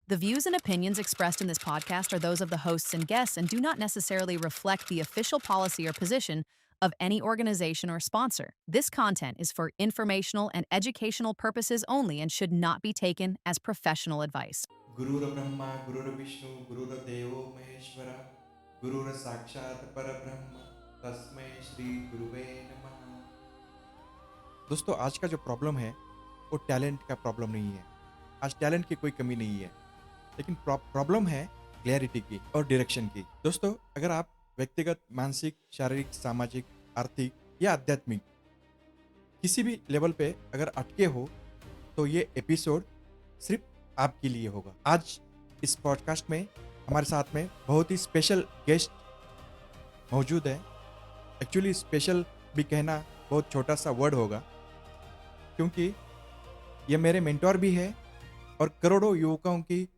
The views and opinions expressed in this podcast are those of the hosts and guests and do not necessarily reflect the official policy or position of any organization or sponsor. This content is for informational and educational purposes only and should not be taken as professional advice. गुरुर्ब्रह्मा गुरुर्विष्णु गुरुर्देवो महेश्वर गुरुर साक्षात परब्रह्म तस्मै श्री गुरुवे नमः। दोस्तों, आज का जो प्रॉब्लम है वो टैलेंट का प्रॉब्लम नहीं है। आज टैलेंट की कोई कमी नहीं है, लेकिन प्रॉब्लम है क्लैरिटी की और डायरेक्शन की। दोस्तों, अगर आप व्यक्तिगत, मानसिक, शारीरिक, सामाजिक, आर्थिक या आध्यात्मिक किसी भी लेवल पे अगर अटके हो तो ये एपिसोड सिर्फ आपके लिए होगा। आज इस पॉडकास्ट में हमारे साथ में बहुत ही स्पेशल गेस्ट मौजूद है। एक्चुअली स्पेशल भी कहना बहुत छोटा सा वर्ड होगा, क्योंकि ये मेरे मेंटोर भी है और करोड़ों युवकों की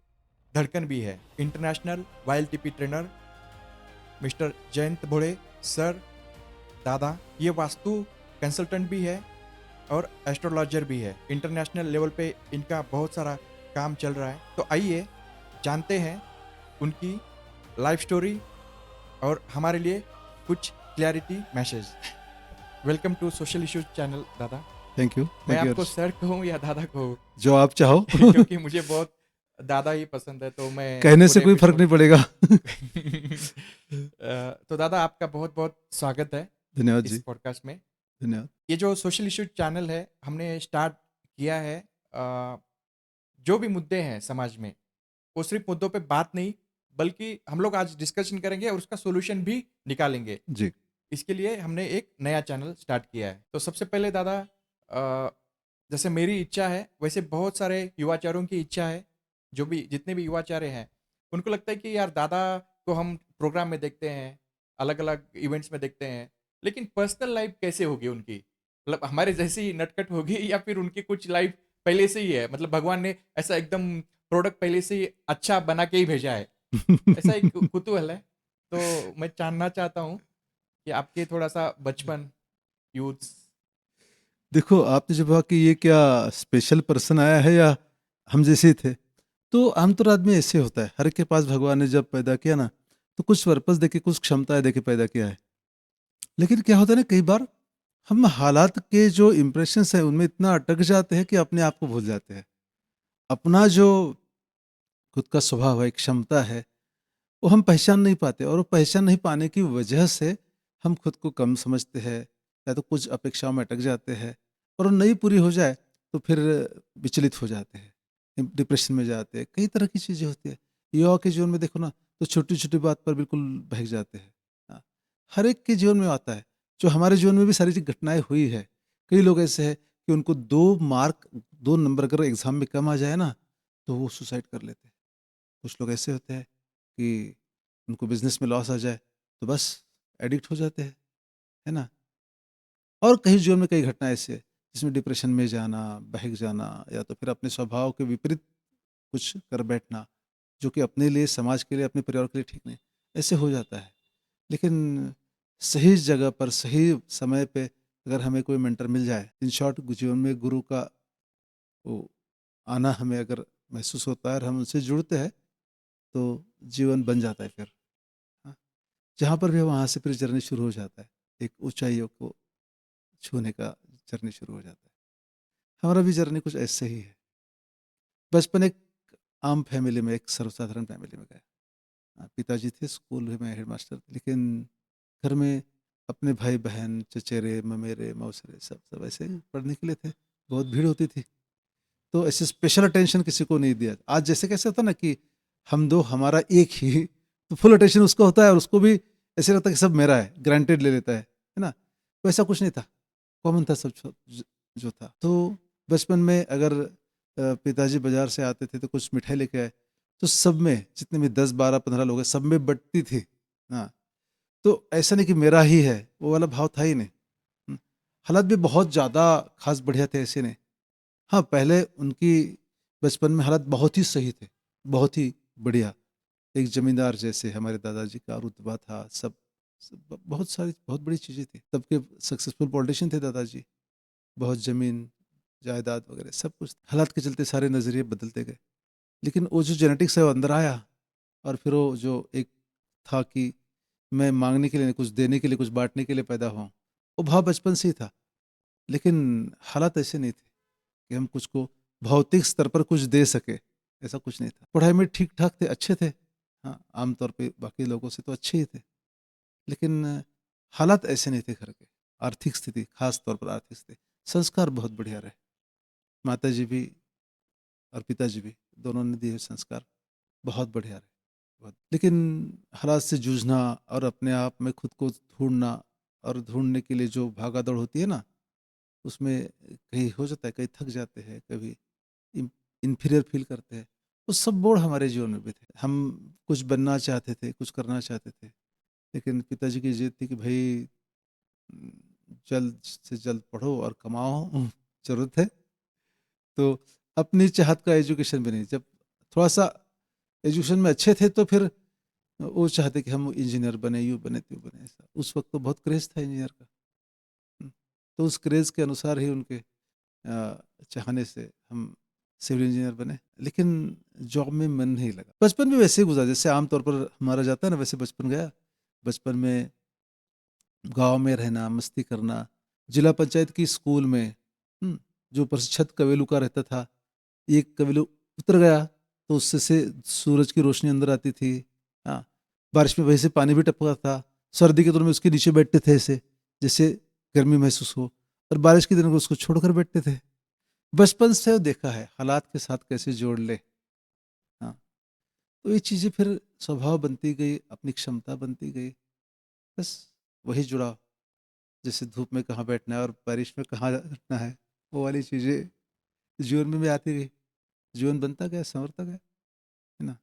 धड़कन भी है। International wild TP trainer mister Jayant Bhode sir, दादा। ये वास्तु कंसल्टेंट भी है और एस्ट्रोलॉजर भी है। इंटरनेशनल लेवल पे इनका बहुत सारा काम चल रहा है। तो आइए जानते हैं उनकी लाइफ स्टोरी और हमारे लिए कुछ clarity message. Welcome to social issues channel दादा। Thank you. मैं थैंक यू। आपको सर कहूँ या दादा कहूँ? जो आप चाहो। क्योंकि मुझे बहुत दादा ही पसंद है, तो मैं कहने से पूरे कोई फर्क नहीं पड़ेगा। तो दादा, आपका बहुत बहुत स्वागत है धन्यवाद इस जी। पॉडकास्ट में। धन्यवाद। ये जो सोशल इश्यूज चैनल है हमने स्टार्ट किया है, जो भी मुद्दे हैं समाज में वो सिर्फ मुद्दों पे बात नहीं, बल्कि हम लोग आज डिस्कशन करेंगे और उसका सोल्यूशन भी निकालेंगे। जी। इसके लिए हमने एक नया चैनल स्टार्ट किया है। तो सबसे पहले दादा, जैसे मेरी इच्छा है वैसे बहुत सारे युवाचारों की इच्छा है। जो भी जितने भी युवाचार्य हैं उनको लगता है कि यार दादा को हम प्रोग्राम में देखते हैं, अलग अलग इवेंट्स में देखते हैं, लेकिन पर्सनल लाइफ कैसे होगी उनकी? मतलब हमारे जैसी नटखट होगी या फिर उनकी कुछ लाइफ पहले से ही है, मतलब भगवान ने ऐसा एकदम प्रोडक्ट पहले से ही अच्छा बना के ही भेजा है? ऐसा एक कुतूहल है। तो मैं जानना चाहता हूँ कि आपके थोड़ा सा बचपन, यूथ। देखो, आपने जब कहा कि ये क्या स्पेशल पर्सन आया है या हम जैसे ही थे, तो आमतौर आदमी ऐसे होता है। हर एक के पास भगवान ने जब पैदा किया ना, तो कुछ पर्पस देके, कुछ क्षमताएं देके पैदा किया है। लेकिन क्या होता है ना, कई बार हम हालात के जो इम्प्रेशंस है उनमें इतना अटक जाते हैं कि अपने आप को भूल जाते हैं। अपना जो खुद का स्वभाव है, क्षमता है, वो हम पहचान नहीं पाते, और वो पहचान नहीं पाने की वजह से हम खुद को कम समझते हैं या तो कुछ अपेक्षाओं में अटक जाते हैं, और वो नहीं पूरी हो जाए तो फिर विचलित हो जाते हैं, डिप्रेशन में जाते हैं। कई तरह की चीज़ें होती है। युवा के जीवन में देखो ना, तो छोटी छोटी बात पर बिल्कुल बहक जाते हैं। हाँ, हर एक के जीवन में आता है। जो हमारे जीवन में भी सारी घटनाएं हुई है। कई लोग ऐसे हैं कि उनको 2 मार्क, 2 नंबर अगर एग्जाम में कम आ जाए ना, तो वो सुसाइड कर लेते हैं। कुछ लोग ऐसे होते हैं कि उनको बिजनेस में लॉस आ जाए तो बस एडिक्ट हो जाते हैं, है ना। और कहीं जीवन में कई घटना ऐसी है जिसमें डिप्रेशन में जाना, बहक जाना, या तो फिर अपने स्वभाव के विपरीत कुछ कर बैठना, जो कि अपने लिए, समाज के लिए, अपने परिवार के लिए ठीक नहीं। ऐसे हो जाता है। लेकिन सही जगह पर, सही समय पे अगर हमें कोई मेंटर मिल जाए, इन शॉर्ट जीवन में गुरु का वो आना हमें अगर महसूस होता है और हम उनसे जुड़ते हैं, तो जीवन बन जाता है फिर। हाँ, जहाँ पर भी है वहाँ से फिर जर्नी शुरू हो जाता है। एक ऊंचाइयों को छूने का जर्नी शुरू हो जाता है। हमारा भी जर्नी कुछ ऐसे ही है। बचपन एक आम फैमिली में, एक सर्वसाधारण फैमिली में गया। पिताजी थे, स्कूल में हेडमास्टर थे, लेकिन घर में अपने भाई बहन, चचेरे, ममेरे, मौसरे सब सब ऐसे ही पढ़ने के लिए थे। बहुत भीड़ होती थी, तो ऐसे स्पेशल अटेंशन किसी को नहीं दिया। आज जैसे कैसे होता ना कि हम दो, हमारा एक ही, तो फुल अटेंशन उसको होता है, और उसको भी ऐसे लगता है कि सब मेरा है, ग्रांटेड ले लेता है ना। वैसा कुछ नहीं था, कॉमन था सब जो था। तो बचपन में अगर पिताजी बाजार से आते थे तो कुछ मिठाई लेके आए, तो सब में, जितने भी 10 12 15 लोग हैं, सब में बंटती थी। हाँ, तो ऐसा नहीं कि मेरा ही है, वो वाला भाव था ही नहीं। हम्म, हालात भी बहुत ज़्यादा खास बढ़िया थे, ऐसे नहीं। हाँ, पहले उनकी बचपन में हालात बहुत ही सही थे, बहुत ही बढ़िया। एक जमींदार जैसे हमारे दादाजी का रुतबा था, सब बहुत सारी बहुत बड़ी चीज़ें थी। तब के सक्सेसफुल पॉलिटिशियन थे दादाजी। बहुत ज़मीन, जायदाद वगैरह सब कुछ। हालात के चलते सारे नज़रिए बदलते गए। लेकिन वो जो जेनेटिक्स है वो अंदर आया, और फिर वो जो एक था कि मैं मांगने के लिए नहीं, कुछ देने के लिए, कुछ बांटने के लिए पैदा हुआ हूँ, वो भाव बचपन से ही था। लेकिन हालात ऐसे नहीं थे कि हम कुछ को भौतिक स्तर पर कुछ दे सके, ऐसा कुछ नहीं था। पढ़ाई में ठीक ठाक थे, अच्छे थे, हाँ, आमतौर पे बाकी लोगों से तो अच्छे ही थे, लेकिन हालात ऐसे नहीं थे घर के। आर्थिक स्थिति, खास तौर पर आर्थिक स्थिति, संस्कार बहुत बढ़िया रहे। माता जी भी और पिताजी भी, दोनों ने दिए संस्कार बहुत बढ़िया रहे, बहुत। लेकिन हालात से जूझना और अपने आप में खुद को ढूंढना, और ढूंढने के लिए जो भागा दौड़ होती है ना, उसमें कहीं हो जाता है, कहीं थक जाते हैं, कभी इन्फीरियर फील करते हैं। वो सब मोड़ हमारे जीवन में भी थे। हम कुछ बनना चाहते थे, कुछ करना चाहते थे, लेकिन पिताजी की जिद थी कि भाई जल्द से जल्द पढ़ो और कमाओ, जरूरत है। तो अपनी चाहत का एजुकेशन भी नहीं, जब थोड़ा सा एजुकेशन में अच्छे थे तो फिर वो चाहते कि हम इंजीनियर बने, यूँ बने, त्यों बने, ऐसा। उस वक्त तो बहुत क्रेज था इंजीनियर का। तो उस क्रेज के अनुसार ही उनके चाहने से हम सिविल इंजीनियर बने, लेकिन जॉब में मन नहीं लगा। बचपन में वैसे ही गुजरा जैसे आमतौर पर हमारा जाता है ना, वैसे बचपन गया। बचपन में गांव में रहना, मस्ती करना, जिला पंचायत की स्कूल में, जो प्रतिशत कवेलू का रहता था, एक कवेलू उतर गया तो उससे से सूरज की रोशनी अंदर आती थी। हाँ, बारिश में वहीं से पानी भी टपका था। सर्दी के दिनों में उसके नीचे बैठते थे ऐसे, जैसे गर्मी महसूस हो, और बारिश के दिनों में उसको छोड़कर बैठते थे। बचपन से वो देखा है हालात के साथ कैसे जोड़ ले। हाँ, तो ये चीज़ें फिर स्वभाव बनती गई, अपनी क्षमता बनती गई, बस वही जुड़ा। जैसे धूप में कहाँ बैठना है और बारिश में कहाँ रखना है, वो वाली चीज़ें जीवन में भी आती गई। जीवन बनता गया, संवरता गया, है ना।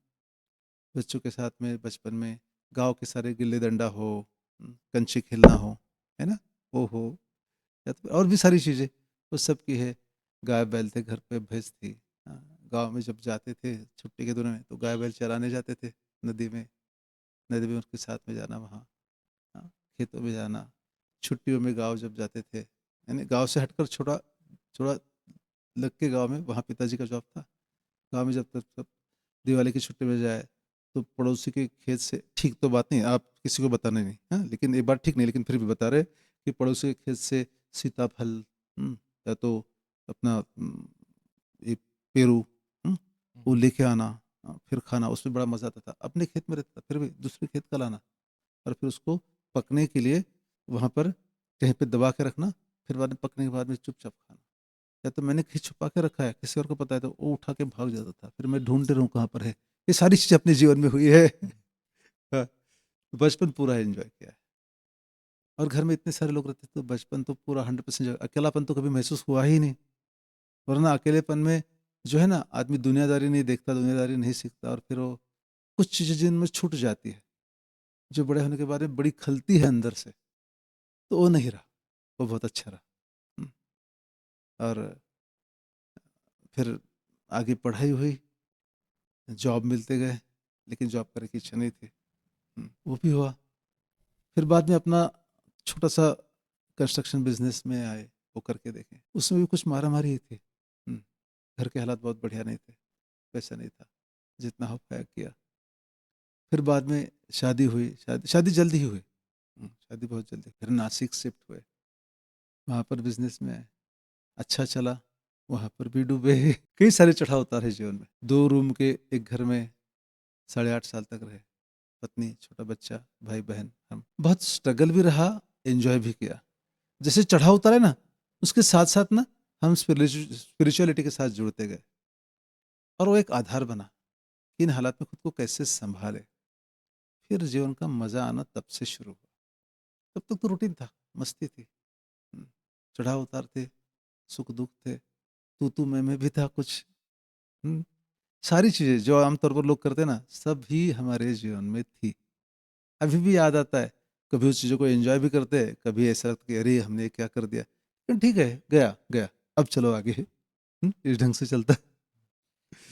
बच्चों के साथ में बचपन में गांव के सारे गिल्ली डंडा हो, कंचे खेलना हो, है ना, वो हो, या तो और भी सारी चीज़ें वो सब की है। गाय बैल थे, घर पे भैंस थी। गांव में जब जाते थे छुट्टी के दिनों में, तो गाय बैल चराने जाते थे नदी में। नदी में उनके साथ में जाना वहाँ, हाँ, खेतों में जाना। छुट्टियों में गांव जब जाते थे, यानी गांव से हटकर छोटा थोड़ा लग के गांव में, वहाँ पिताजी का जॉब था। गांव में जब तक सब दिवाली की छुट्टी में जाए, तो पड़ोसी के खेत से, ठीक तो बात नहीं, आप किसी को बताना नहीं, हाँ, लेकिन एक बार ठीक नहीं, लेकिन फिर भी बता रहे कि पड़ोसी के खेत से सीताफल, या तो अपना ये पेरू, वो लेके आना, फिर खाना, उसमें बड़ा मज़ा आता था। अपने खेत में रहता था, फिर भी दूसरे खेत का लाना, और फिर उसको पकने के लिए वहाँ पर कहीं पे दबा के रखना, फिर बाद में पकने के बाद में चुपचाप खाना। या तो मैंने कहीं छुपा के रखा है, किसी और को पता है तो वो उठा के भाग जाता था, फिर मैं ढूंढते रहूँ कहाँ पर है। ये सारी चीज़ें अपने जीवन में हुई है। हाँ, बचपन पूरा एंजॉय किया है। और घर में इतने सारे लोग रहते तो बचपन तो पूरा 100% अकेलापन तो कभी महसूस हुआ ही नहीं। वरना अकेलेपन में जो है ना, आदमी दुनियादारी नहीं देखता, दुनियादारी नहीं सीखता, और फिर वो कुछ चीज़ें जिनमें छूट जाती है, जो बड़े होने के बाद में बड़ी खलती है अंदर से, तो वो नहीं रहा, वो बहुत अच्छा रहा। हम्म, और फिर आगे पढ़ाई हुई, जॉब मिलते गए, लेकिन जॉब करने की इच्छा नहीं थी। वो भी हुआ। फिर बाद में अपना छोटा सा कंस्ट्रक्शन बिजनेस में आए, वो करके देखें, उसमें भी कुछ मारा मारी ही थी। घर के हालात बहुत बढ़िया नहीं थे, पैसा नहीं था, जितना हो पाया किया। फिर बाद में शादी हुई, शादी शादी जल्दी ही हुई। शादी बहुत जल्दी, फिर नासिक शिफ्ट हुए, वहाँ पर बिजनेस में आए, अच्छा चला, वहाँ पर भी डूबे। कई सारे चढ़ाव उतार है जीवन में। 2 रूम के एक घर में 8.5 साल तक रहे, पत्नी, छोटा बच्चा, भाई बहन, हम। बहुत स्ट्रगल भी रहा, एंजॉय भी किया। जैसे चढ़ाव उतारे ना, उसके साथ साथ ना हम स्पिरिचुअलिटी के साथ जुड़ते गए, और वो एक आधार बना कि इन हालात में खुद को कैसे संभाले। फिर जीवन का मजा आना तब से शुरू हुआ। तब तक तो रूटीन था, मस्ती थी, हम्म, चढ़ाव उतार थे, सुख दुख थे, तू मैं भी था कुछ। हम्म, सारी चीजें जो आमतौर पर लोग करते हैं ना, सभी हमारे जीवन में थी। अभी भी याद आता है, कभी उस चीज़ों को एंजॉय भी करते हैं, कभी ऐसा लगता है कि अरे हमने क्या कर दिया, लेकिन ठीक है, गया गया, अब चलो आगे। इस ढंग से चलता है।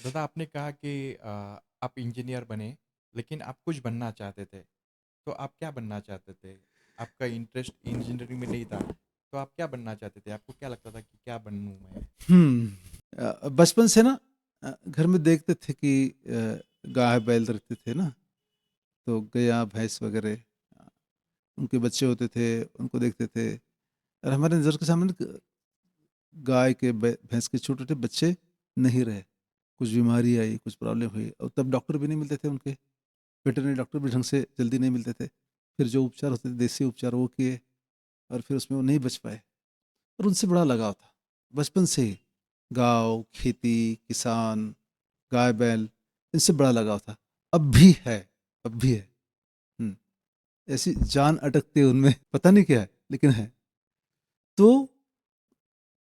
दादा आपने कहा कि आप इंजीनियर बने, लेकिन आप कुछ बनना चाहते थे। तो आप क्या बनना चाहते थे? आपका इंटरेस्ट इंजीनियरिंग में नहीं था, तो आप क्या बनना चाहते थे? आपको क्या लगता था कि क्या बनूँ मैं? बचपन से ना घर में देखते थे कि गाय बैल रहते थे ना, तो गैया भैंस वगैरह, उनके बच्चे होते थे, उनको देखते थे। और हमारे नज़र के सामने गाय के भैंस के छोटे छोटे बच्चे नहीं रहे, कुछ बीमारी आई, कुछ प्रॉब्लम हुई, और तब डॉक्टर भी नहीं मिलते थे उनके, वेटरनरी डॉक्टर भी ढंग से जल्दी नहीं मिलते थे। फिर जो उपचार होते थे देसी उपचार वो किए, और फिर उसमें वो नहीं बच पाए। और उनसे बड़ा लगाव था बचपन से ही, गाँव खेती किसान गाय बैल, इनसे बड़ा लगाव था। अब भी है, अब भी है। हम्म, ऐसी जान अटकती है उनमें, पता नहीं क्या है लेकिन है। तो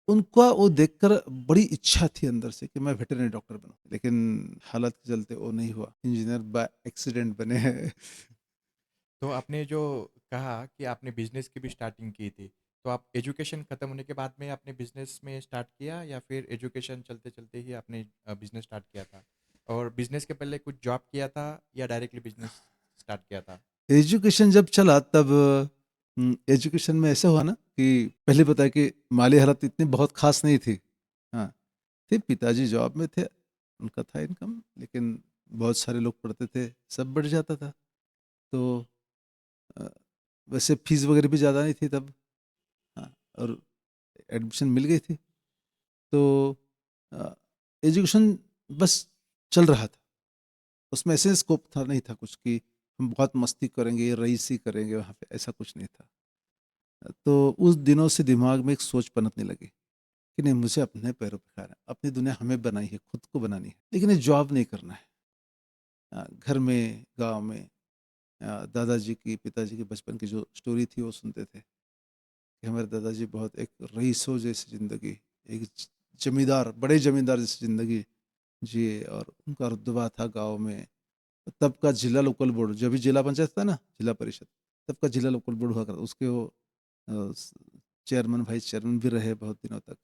उनका वो देखकर बड़ी इच्छा थी अंदर से कि मैं वेटरनरी डॉक्टर बनूं, लेकिन हालत के चलते वो नहीं हुआ, इंजीनियर बाय एक्सीडेंट बने हैं। तो आपने जो कहा कि आपने बिजनेस की भी स्टार्टिंग की थी, तो आप एजुकेशन खत्म होने के बाद में आपने बिजनेस में स्टार्ट किया या फिर एजुकेशन चलते चलते ही आपने बिजनेस स्टार्ट किया था? और बिजनेस के पहले कुछ जॉब किया था या डायरेक्टली बिजनेस स्टार्ट किया था? एजुकेशन जब चला तब एजुकेशन में ऐसा हुआ ना कि पहले पता है कि माली हालत इतनी बहुत खास नहीं थी। हाँ, थे पिताजी जॉब में थे, उनका था इनकम, लेकिन बहुत सारे लोग पढ़ते थे, सब बढ़ जाता था। तो अ, वैसे फीस वगैरह भी ज़्यादा नहीं थी तब। हाँ, और एडमिशन मिल गई थी। तो एजुकेशन बस चल रहा था, उसमें ऐसे स्कोप था नहीं था कुछ कि हम बहुत मस्ती करेंगे रईसी करेंगे वहाँ पे, ऐसा कुछ नहीं था। तो उस दिनों से दिमाग में एक सोच पनपने लगी कि नहीं, मुझे अपने पैरों पे खड़ा है, अपनी दुनिया हमें बनाई है, खुद को बनानी है, लेकिन ये जॉब नहीं करना है। घर में गांव में दादाजी की पिताजी की बचपन की जो स्टोरी थी वो सुनते थे कि हमारे दादाजी बहुत एक रईसों जैसी ज़िंदगी, एक जमींदार बड़े जमींदार जैसी ज़िंदगी जिए, और उनका रुतबा था गांव में। तब का जिला लोकल बोर्ड, जब भी जिला पंचायत था ना, जिला परिषद, तब का जिला लोकल बोर्ड हुआ करता, उसके वो चेयरमैन वाइस चेयरमैन भी रहे बहुत दिनों तक।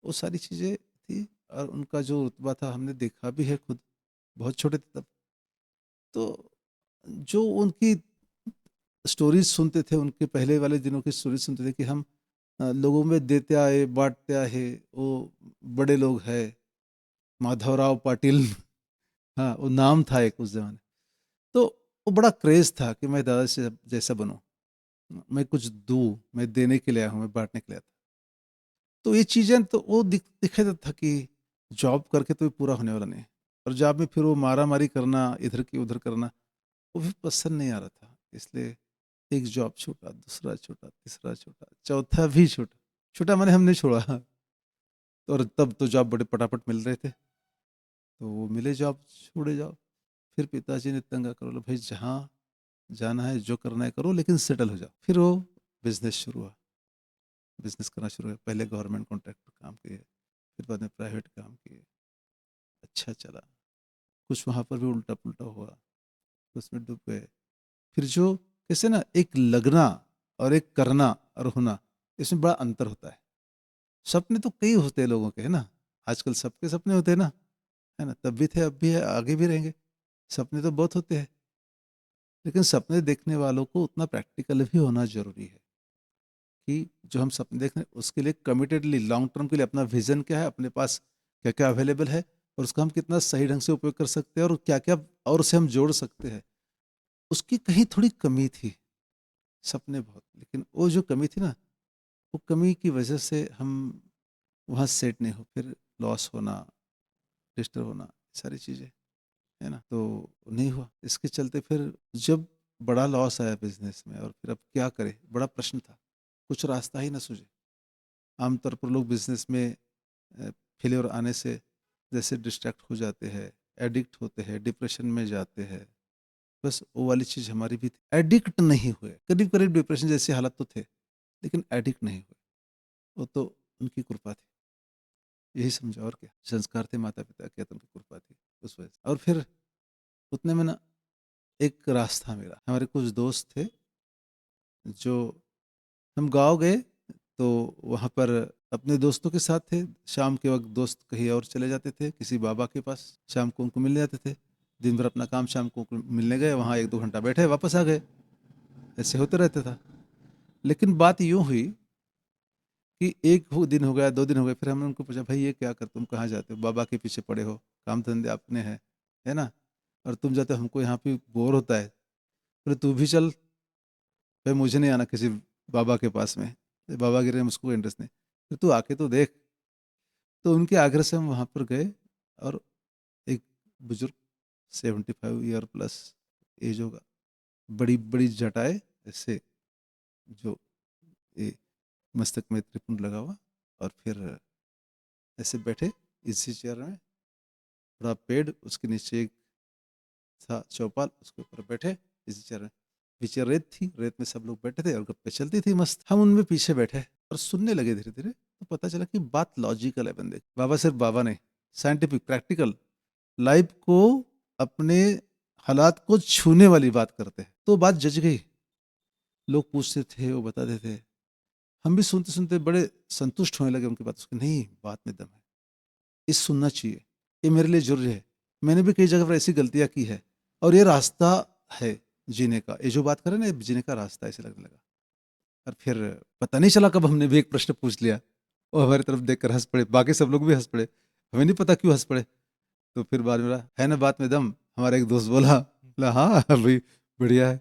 वो सारी चीज़ें थी, और उनका जो रुतबा था हमने देखा भी है खुद, बहुत छोटे थे तब। तो जो उनकी स्टोरीज सुनते थे, उनके पहले वाले दिनों की स्टोरीज सुनते थे कि हम लोगों में देते आए बांटते आए, वो बड़े लोग हैं, माधवराव पाटिल। हाँ, वो नाम था एक उस जमाने। तो वो बड़ा क्रेज था कि मैं दादा से जैसा बनूं, मैं कुछ दूं, मैं देने के लिए आया हूँ, मैं बांटने के लिए आया था। तो ये चीज़ें तो वो दिखा देता था कि जॉब करके तो ये पूरा होने वाला नहीं है। और जॉब में फिर वो मारा मारी करना, इधर की उधर करना, वो भी पसंद नहीं आ रहा था। इसलिए एक जॉब छूटा, दूसरा छूटा, तीसरा छूटा, चौथा भी छूटा। छूटा मैंने हमने छोड़ा। और तब तो जॉब बड़े पटापट मिल रहे थे, तो वो मिले जॉब, छोड़े जॉब। फिर पिताजी ने तंगा करो, लो भाई जहाँ जाना है जो करना है करो, लेकिन सेटल हो जाओ। फिर वो बिजनेस शुरू हुआ, बिजनेस करना शुरू हुआ। पहले गवर्नमेंट कॉन्ट्रैक्ट पर काम किए, फिर बाद में प्राइवेट काम किए, अच्छा चला। कुछ वहाँ पर भी उल्टा पुल्टा हुआ, तो उसमें डूब गए। फिर जो कैसे ना, एक लगना और एक करना और होना, इसमें बड़ा अंतर होता है। सपने तो कई होते हैं लोगों के, है ना, आजकल सबके सपने होते हैं ना, है ना, तब भी थे अब भी है आगे भी रहेंगे। सपने तो बहुत होते हैं, लेकिन सपने देखने वालों को उतना प्रैक्टिकल भी होना जरूरी है कि जो हम सपने देख रहे हैं उसके लिए कमिटेडली लॉन्ग टर्म के लिए अपना विजन क्या है, अपने पास क्या क्या अवेलेबल है, और उसका हम कितना सही ढंग से उपयोग कर सकते हैं, और क्या क्या और उसे हम जोड़ सकते हैं। उसकी कहीं थोड़ी कमी थी, सपने बहुत, लेकिन वो जो कमी थी ना, वो कमी की वजह से हम वहाँ सेट नहीं हो, फिर लॉस होना, डिस्टर्ब होना, सारी चीज़ें, है ना, तो नहीं हुआ। इसके चलते फिर जब बड़ा लॉस आया बिजनेस में, और फिर अब क्या करें, बड़ा प्रश्न था, कुछ रास्ता ही ना सूझे। आमतौर पर लोग बिजनेस में फेलियर आने से जैसे डिस्ट्रैक्ट हो जाते हैं, एडिक्ट होते हैं, डिप्रेशन में जाते हैं। बस वो वाली चीज़ हमारी भी थी, एडिक्ट नहीं हुए, करीब करीब डिप्रेशन जैसी हालत तो थे, लेकिन एडिक्ट नहीं हुए। वो तो उनकी कृपा थी, यही समझो, और क्या संस्कार थे माता पिता के, तो उनकी कृपा थी उस वजह से। और फिर उतने में ना एक रास्ता मिला, हमारे कुछ दोस्त थे, जो हम गाँव गए, तो वहाँ पर अपने दोस्तों के साथ थे। शाम के वक्त दोस्त कहीं और चले जाते थे, किसी बाबा के पास शाम को उनको मिलने जाते थे। दिन भर अपना काम, शाम को उनको मिलने गए, वहाँ एक दो घंटा बैठे, वापस आ गए, ऐसे होते रहता था। लेकिन बात यूँ हुई कि दिन हो गया, 2 दिन हो गए, फिर हमने उनको पूछा, भाई ये क्या कर, तुम कहाँ जाते हो, बाबा के पीछे पड़े हो, काम धंधे अपने हैं, है ना, और तुम जाते हो, हमको यहाँ पे बोर होता है, बोले तू भी चल, भाई मुझे नहीं आना किसी बाबा के पास में, बाबा गिरी में मुझको इंटरेस्ट नहीं, फिर तू आके तो देख। तो उनके आग्रह से हम वहाँ पर गए, और एक बुजुर्ग 75 ईयर प्लस एज होगा, बड़ी बड़ी जटाएं ऐसे, जो ये मस्तक में त्रिपुंड लगा हुआ, और फिर ऐसे बैठे इसी चेयर में, थोड़ा पेड़, उसके नीचे एक था चौपाल, उसके ऊपर बैठे इसी चेयर में, पीछे रेत थी, रेत में सब लोग बैठे थे और गप्पे चलती थी मस्त, हम उनमें पीछे बैठे और सुनने लगे। धीरे धीरे तो पता चला कि बात लॉजिकल है बंदे की। बाबा सिर्फ बाबा नहीं, साइंटिफिक, प्रैक्टिकल, लाइफ को, अपने हालात को छूने वाली बात करते हैं। तो बात जज गई, लोग पूछते थे, वो बताते थे, हम भी सुनते सुनते बड़े संतुष्ट होने लगे उनकी बात। उसकी नहीं, बात में दम है, ये सुनना चाहिए, ये मेरे लिए जरूरी है, मैंने भी कई जगह पर ऐसी गलतियां की है, और ये रास्ता है जीने का, ये जो बात करें ना, ये जीने का रास्ता ऐसे लगने लगा। और फिर पता नहीं चला कब हमने भी एक प्रश्न पूछ लिया, वो हमारी तरफ देखकर हंस पड़े, बाकी सब लोग भी हंस पड़े, हमें नहीं पता क्यों हंस पड़े। तो फिर बाद में बोला, है ना बात में दम, हमारा एक दोस्त बोला हाँ भाई बढ़िया है।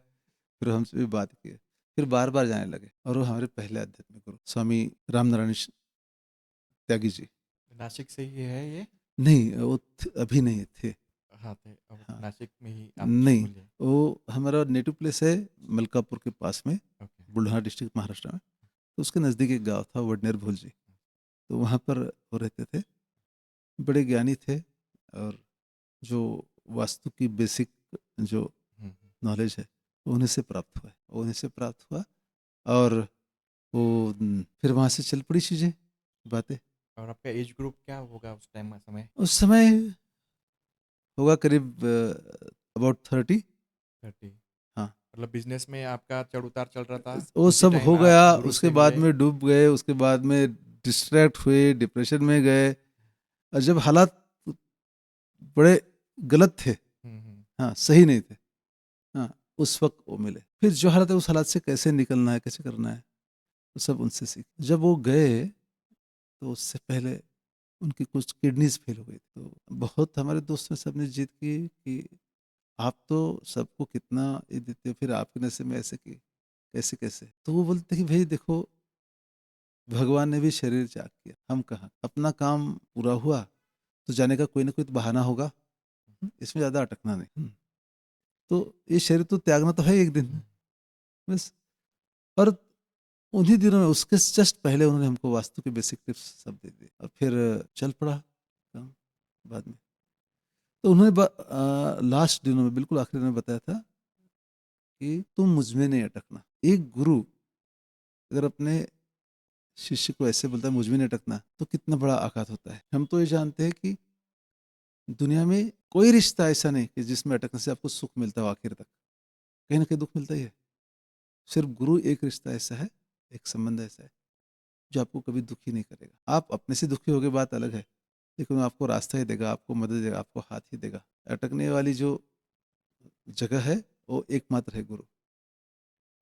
फिर हमसे भी बात की, फिर बार बार जाने लगे, और वो हमारे पहले आध्यात्मिक गुरु स्वामी रामनारायण त्यागी जी। नासिक से ही है ये? नहीं, वो अभी नहीं थे। हाँ थे, अब हाँ, नासिक में ही आप नहीं, मिले? वो हमारा नेटिव प्लेस है मलकापुर के पास में, ओके। बुल्ढाना डिस्ट्रिक्ट, महाराष्ट्र में। तो उसके नज़दीक एक गांव था वडनेर भूलजी, तो वहाँ पर वो रहते थे, बड़े ज्ञानी थे, और जो वास्तु की बेसिक जो नॉलेज है वो उन्हीं से प्राप्त हुआ है, वो उन्हीं से प्राप्त हुआ। और वो फिर वहाँ से चल पड़ी चीज़ें, बातें। और आपका एज ग्रुप क्या होगा उस टाइम में, समय? उस समय होगा करीब अबाउट 30। 30। हाँ, मतलब बिजनेस में आपका चढ़ उतार चल रहा था, वो उसी सब टाइम हो आप गया, गुरु उसके से बाद मिले? में डूब गए, उसके बाद में डिस्ट्रैक्ट हुए, डिप्रेशन में गए, और जब हालात बड़े गलत थे, हाँ सही नहीं थे, हाँ, उस वक्त वो मिले। फिर जो हालत है, उस हालात से कैसे निकलना है, कैसे करना है, तो सब उनसे सीख। जब वो गए तो उससे पहले उनकी कुछ किडनीज फेल हो गई, तो बहुत हमारे दोस्त ने सबने जिद की कि आप तो सबको कितना ये देते हो, फिर आपके नशे में ऐसे की, कैसे कैसे। तो वो बोलते कि भाई देखो, भगवान ने भी शरीर त्याग किया, हम कहाँ, अपना काम पूरा हुआ तो जाने का कोई ना कोई तो बहाना होगा, इसमें ज़्यादा अटकना नहीं। तो ये शरीर तो त्यागना तो है एक दिन, बस। और उन्हीं दिनों में, उसके जस्ट पहले उन्होंने हमको वास्तु के बेसिक टिप्स सब दे दिए, और फिर चल पड़ा काम बाद में। तो उन्होंने लास्ट दिनों में, बिल्कुल आखिरी में बताया था कि तुम मुझ में नहीं अटकना। एक गुरु अगर अपने शिष्य को ऐसे बोलता है मुझ में नहीं अटकना, तो कितना बड़ा आघात होता है। हम तो ये जानते हैं कि दुनिया में कोई रिश्ता ऐसा नहीं कि जिसमें अटकने से आपको सुख मिलता हो आखिर तक, कहीं ना कहीं दुख मिलता ही है। सिर्फ गुरु एक रिश्ता ऐसा है, एक संबंध ऐसा है जो आपको कभी दुखी नहीं करेगा। आप अपने से दुखी होगे बात अलग है, लेकिन वो आपको रास्ता ही देगा, आपको मदद देगा, आपको हाथ ही देगा। अटकने वाली जो जगह है वो एकमात्र है गुरु,